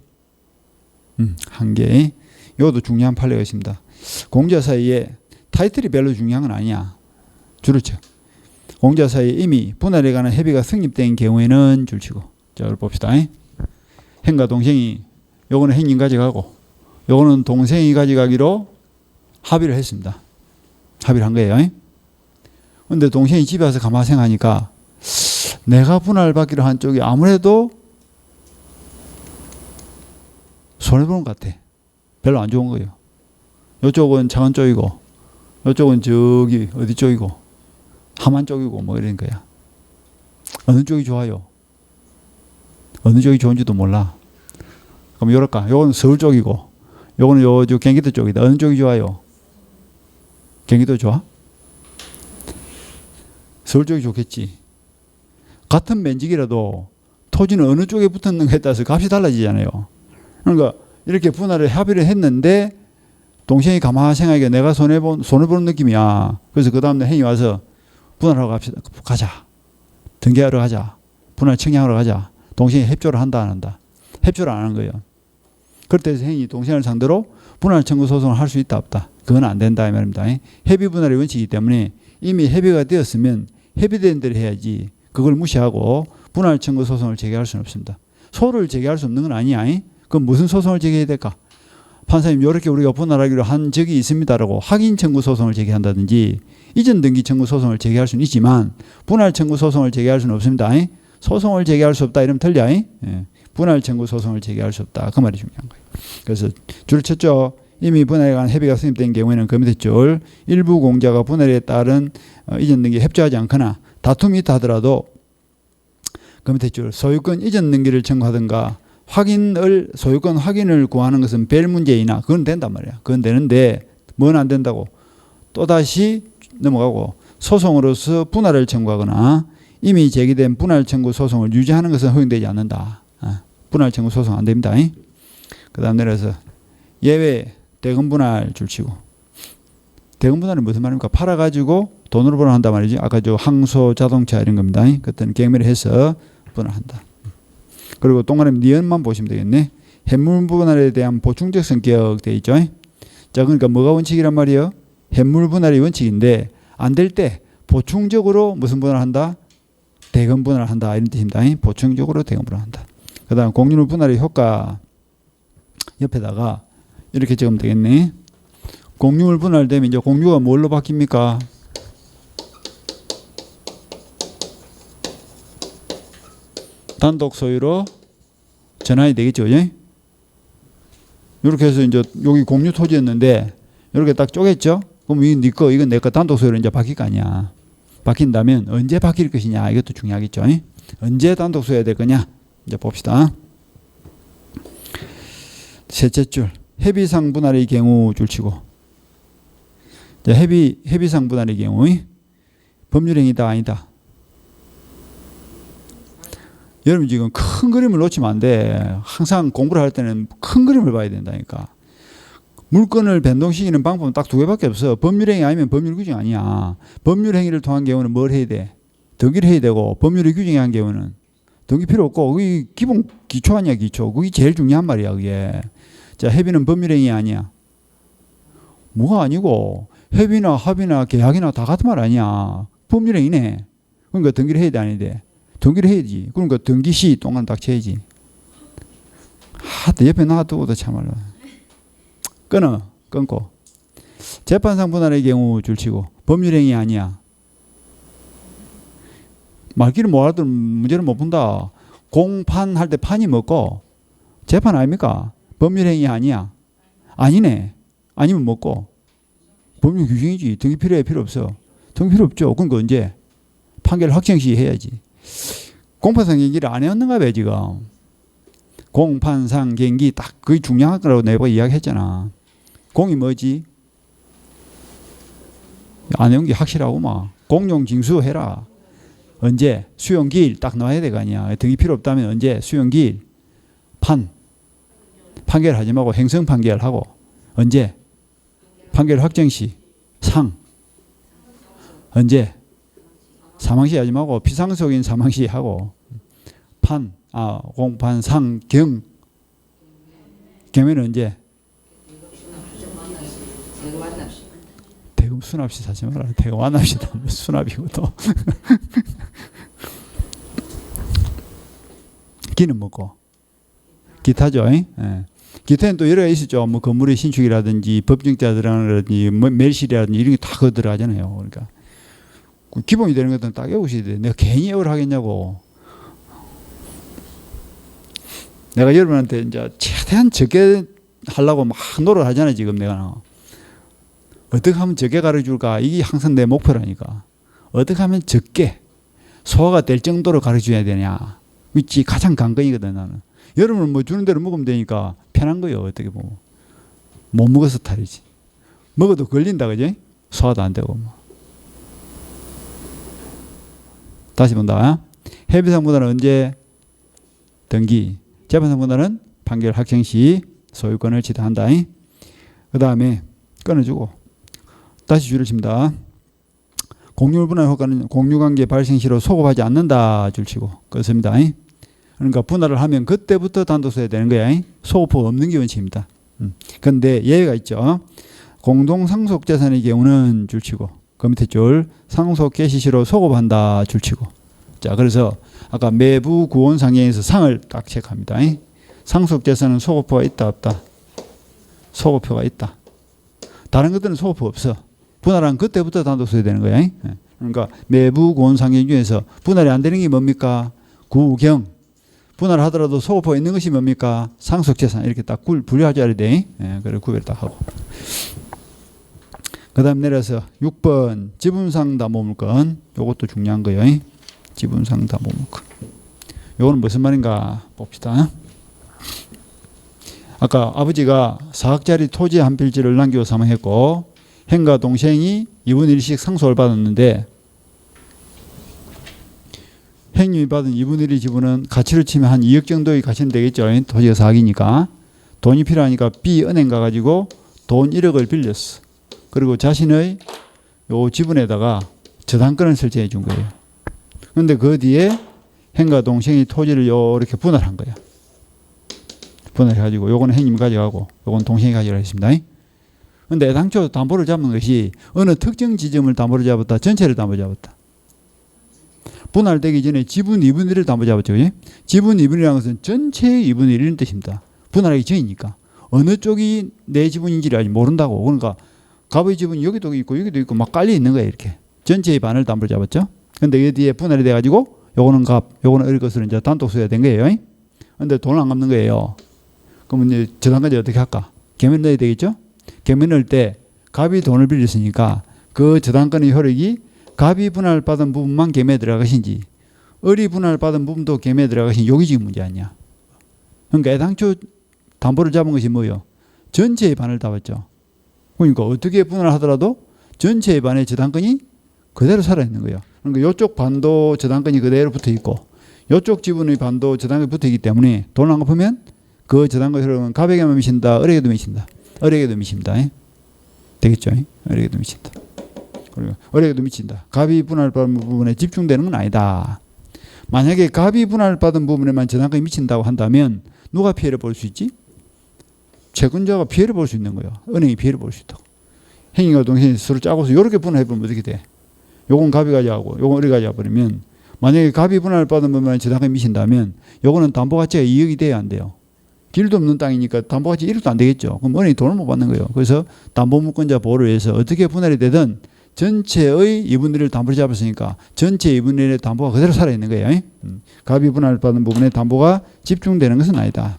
[SPEAKER 1] 한계. 이것도 중요한 판례가 있습니다. 공자 사이에 타이틀이 별로 중요한 건 아니야. 줄을 쳐. 공자 사이에 이미 분할에 관한 협의가 성립된 경우에는 줄치고. 자, 이걸 봅시다. 형과 동생이 요거는 형님 가져가고 요거는 동생이 가져가기로 합의를 했습니다. 합의를 한 거예요. 근데 동생이 집에 와서 가만 생각하니까 내가 분할받기로 한 쪽이 아무래도 손해보는 것 같아. 별로 안 좋은 거예요. 이쪽은 창원 쪽이고 이쪽은 저기 어디 쪽이고 함안 쪽이고 뭐 이런 거야. 어느 쪽이 좋아요? 어느 쪽이 좋은지도 몰라. 그럼 이럴까? 요거는 서울 쪽이고 요거는 요 경기도 쪽이다. 어느 쪽이 좋아요? 경기도 좋아? 서울 쪽이 좋겠지. 같은 면적이라도 토지는 어느 쪽에 붙었는가에 따라서 값이 달라지잖아요. 그러니까 이렇게 분할을 합의를 했는데 동생이 가만히 생각하기에 내가 손해보는 느낌이야. 그래서 그 다음날 형이 와서 분할하러 갑시다. 가자. 등기하러 가자. 분할 청약하러 가자. 동생이 협조를 한다 안 한다? 협조를 안 하는 거예요. 그럴 때 형이 동생을 상대로 분할 청구 소송을 할 수 있다 없다? 그건 안 된다 이 말입니다. 협의 분할의 원칙이기 때문에 이미 협의가 되었으면 협의된 대로 해야지 그걸 무시하고 분할 청구 소송을 제기할 수는 없습니다. 소를 제기할 수 없는 건 아니야. 그럼 무슨 소송을 제기해야 될까? 판사님 이렇게 우리가 분할하기로 한 적이 있습니다라고 확인 청구 소송을 제기한다든지 이전 등기 청구 소송을 제기할 수는 있지만 분할 청구 소송을 제기할 수는 없습니다. 소송을 제기할 수 없다 이러면 틀려. 분할 청구 소송을 제기할 수 없다. 그 말이 중요한 거예요. 그래서 줄을 쳤죠. 이미 분할에 관한 협의가 성립된 경우에는 그 밑에 줄 일부 공자가 분할에 따른 이전 등기에 협조하지 않거나 다툼이 있다 하더라도 그 밑에 줄 소유권 이전 등기를 청구하든가 소유권 확인을 구하는 것은 별 문제이나 그건 된단 말이야. 그건 되는데 뭐는 안 된다고 또다시 넘어가고 소송으로서 분할을 청구하거나 이미 제기된 분할 청구 소송을 유지하는 것은 허용되지 않는다. 분할 청구 소송 안 됩니다. 그 다음 내려서 예외 대금 분할 줄치고 대금 분할은 무슨 말입니까? 팔아가지고 돈으로 분할한단 말이지. 아까 저 항소 자동차 이런 겁니다. 그때는 경매를 해서 분할한다. 그리고 동그라미 니은만 보시면 되겠네. 해물 분할에 대한 보충적 성격 되어 있죠. 자, 그러니까 뭐가 원칙이란 말이에요? 해물 분할이 원칙인데 안 될 때 보충적으로 무슨 분할한다? 대금 분할한다 이런 뜻입니다. 보충적으로 대금 분할한다. 그 다음 공유물 분할의 효과 옆에다가 이렇게 적으면 되겠네. 공유물 분할되면 이제 공유가 뭘로 바뀝니까? 단독 소유로 전환이 되겠죠. 이렇게 해서 이제 여기 공유 토지였는데 이렇게 딱 쪼갰죠. 그럼 이건 네 거, 이건 내 거 단독 소유로 이제 바뀔 거 아니야. 바뀐다면 언제 바뀔 것이냐 이것도 중요하겠죠. 언제 단독 소유해야 될 거냐 이제 봅시다. 셋째 줄 협의상 분할의 경우 줄치고 자, 협의상 분할의 경우 법률행위다 아니다. 여러분 지금 큰 그림을 놓치면 안 돼. 항상 공부를 할 때는 큰 그림을 봐야 된다니까. 물건을 변동시키는 방법은 딱 두 개밖에 없어. 법률행위 아니면 법률규정 아니야. 법률행위를 통한 경우는 뭘 해야 돼? 등기를 해야 되고 법률의 규정에 한 경우는 등기 필요 없고 그게 기본 기초 아니야 기초. 그게 제일 중요한 말이야 그게. 자, 협의는 법률행위 아니야. 뭐가 아니고 협의나 합의나 계약이나 다 같은 말 아니야. 법률행위네. 그러니까 등기를 해야 돼 아니 돼? 등기를 해야지. 그러니까 등기 시 동안 딱 쳐야지. 옆에 놔두고도 참말로. 끊고. 재판상 분할의 경우 줄치고 법률행위 아니야. 말귀를 못 알아들으면 문제를 못 푼다. 공판할 때 판이 먹고 재판 아닙니까? 법률행위 아니야. 아니네. 아니면 먹고. 법률 규정이지. 등기 필요해 필요 없어. 동의 필요 없죠. 그러니까 언제? 판결 확정 시 해야지. 공판상 경기를 안 해왔는가 봐 지금. 공판상 경기 딱 그게 중요한 거라고 내가 이야기했잖아. 공이 뭐지? 안 해온 게 확실하고 막 공용 징수 해라. 언제? 수용기일 딱 나와야 될 거 아니야. 등이 필요 없다면 언제? 수용기일 판결하지 말고 행성 판결하고 언제? 판결 확정 시 상 언제? 사망시 하지 말고 피상속인 사망시 하고 공판 상 경 경매는 언제? 대금 수납시 사지 마라. 대금 완납시다. 수납이고 또 기는 뭐고? 기타죠. 예. 기타는 또 여러 개 있었죠. 뭐 건물의 신축이라든지 법정자들이라든지 뭐 멜실이라든지 이런 게 다 그거 들어가잖아요. 그러니까 기본이 되는 것들은 딱 외우셔야 돼. 내가 괜히 애월 하겠냐고. 내가 여러분한테 이제 최대한 적게 하려고 막 노력하잖아요. 지금 내가 어떻게 하면 적게 가르쳐줄까? 이게 항상 내 목표라니까. 어떻게 하면 적게 소화가 될 정도로 가르쳐줘야 되냐. 그게 가장 관건이거든 나는. 여러분은 뭐 주는 대로 먹으면 되니까 편한 거예요. 어떻게 보면 못 먹어서 탈이지. 먹어도 걸린다 그지? 소화도 안 되고 뭐. 다시 본다. 해비상보다는 언제? 등기. 재판상보다는 판결 확정 시 소유권을 지도한다. 그 다음에 끊어주고 다시 줄을 칩니다. 공유분할 효과는 공유관계 발생 시로 소급하지 않는다 줄 치고 끊습니다. 그러니까 분할을 하면 그때부터 단독 써야 되는 거야. 소급법 없는 게 원칙입니다. 그런데 예외가 있죠. 공동상속재산의 경우는 줄 치고 그 밑에 줄 상속 개시 시로 소급한다 줄 치고. 자, 그래서 아까 매부 구원 상경에서 상을 딱 체크합니다. 상속재산은 소급표가 있다 없다? 소급표가 있다. 다른 것들은 소급표 없어. 분할한 그때부터 단독 써야 되는 거야. 그러니까 매부 구원 상경 중에서 분할이 안 되는 게 뭡니까? 구경. 분할하더라도 소급표가 있는 것이 뭡니까? 상속재산. 이렇게 딱 분류하셔야 돼. 그래 구별 딱 하고. 그 다음 내려서 6번 지분상담보물권. 요것도 중요한 거예요. 지분상담보물권. 요거는 무슨 말인가 봅시다. 아까 아버지가 4억짜리 토지 한 필지를 남기고 사망했고 행가 동생이 2분의 1씩 상속을 받았는데 행님이 받은 2분의 1 지분은 가치를 치면 한 2억 정도의 가치는 되겠죠. 토지가 4억이니까. 돈이 필요하니까 B은행 가가지고 돈 1억을 빌렸어. 그리고 자신의 요 지분에다가 저당권을 설정해 준 거예요. 그런데 그 뒤에 행가 동생이 토지를 이렇게 분할한 거야. 분할해가지고 요거는 행님이 가져가고 요건 동생이 가져가겠습니다. 그런데 당초 담보를 잡는 것이 어느 특정 지점을 담보를 잡았다, 전체를 담보 잡았다. 분할되기 전에 지분 2분의 1을 담보 잡았죠. 그치? 지분 2분의 1이라는 것은 전체의 2분의 1이라는 뜻입니다. 분할하기 전이니까. 어느 쪽이 내 지분인지를 아직 모른다고. 그러니까 갑의 지분이 여기도 있고 막 깔려 있는 거예요. 이렇게. 전체의 반을 담보를 잡았죠. 근데 이 뒤에 분할이 돼가지고 요거는 갑, 요거는 을 것을 이제 단독 써야 된 거예요. 근데 돈을 안 갚는 거예요. 그러면 이제 저당까지 어떻게 할까? 개면 넣어야 되겠죠? 개면 넣을 때 갑이 돈을 빌렸으니까 그 저당권의 효력이 갑이 분할받은 부분만 개매에 들어가신지 을이 분할받은 부분도 개매에 들어가신지 여기 지금 문제 아니야. 그러니까 애당초 담보를 잡은 것이 뭐예요? 전체의 반을 담았죠. 그러니까 어떻게 분할하더라도 전체의 반의 저당권이 그대로 살아있는 거예요. 그러니까 이쪽 반도 저당권이 그대로 붙어있고 이쪽 지분의 반도 저당권이 붙어있기 때문에 돈을 안 갚으면 그 저당권 효력은 갑에게만 미친다, 을에게도 미친다. 을에게도 미칩니다. 되겠죠? 을에게도 미친다. 그리고 을에게도 미친다. 갑이 분할받은 부분에 집중되는 건 아니다. 만약에 갑이 분할받은 부분에만 저당권이 미친다고 한다면 누가 피해를 볼 수 있지? 채권자가 피해를 볼 수 있는 거예요. 은행이 피해를 볼 수 있다고. 행위가 동생이 서로 짜고서 이렇게 분할해보면 어떻게 돼? 요건 갑이 가져가고 요건 을이 가져가버리면 만약에 갑이 분할받은 부분에 저당권이 미친다면 요거는 담보가치가 2억이 돼야 안 돼요. 길도 없는 땅이니까 담보가치 1억도 안 되겠죠. 그럼 은행이 돈을 못 받는 거예요. 그래서 담보물권자 보호를 위해서 어떻게 분할이 되든 전체의 2분의 1을 담보를 잡았으니까 전체 2분의 1의 담보가 그대로 살아있는 거예요. 갑이 분할받은 부분에 담보가 집중되는 것은 아니다.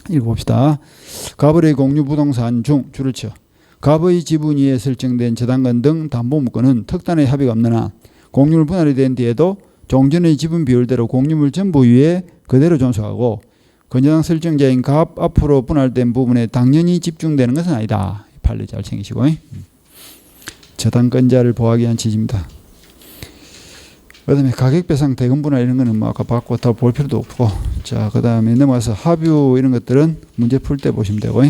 [SPEAKER 1] 읽어봅시다. 갑을의 공유 부동산 중 줄을 쳐. 갑의 지분 위에 설정된 저당권 등 담보물건은 특단의 합의가 없는 한 공유물 분할이 된 뒤에도 종전의 지분 비율대로 공유물 전부 위에 그대로 존속하고 건저당 설정자인 갑 앞으로 분할된 부분에 당연히 집중되는 것은 아니다. 판례 잘 챙기시고. 저당권자를 보호하기 위한 취지입니다. 그 다음에 가격배상 대금분할 이런 거는 뭐 아까 봤고 더 볼 필요도 없고. 자, 그 다음에 넘어가서 합유 이런 것들은 문제 풀 때 보시면 되고.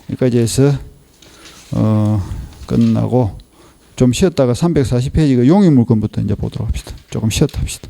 [SPEAKER 1] 여기까지 해서 끝나고 좀 쉬었다가 340페이지가 용의물건부터 이제 보도록 합시다. 조금 쉬었다 합시다.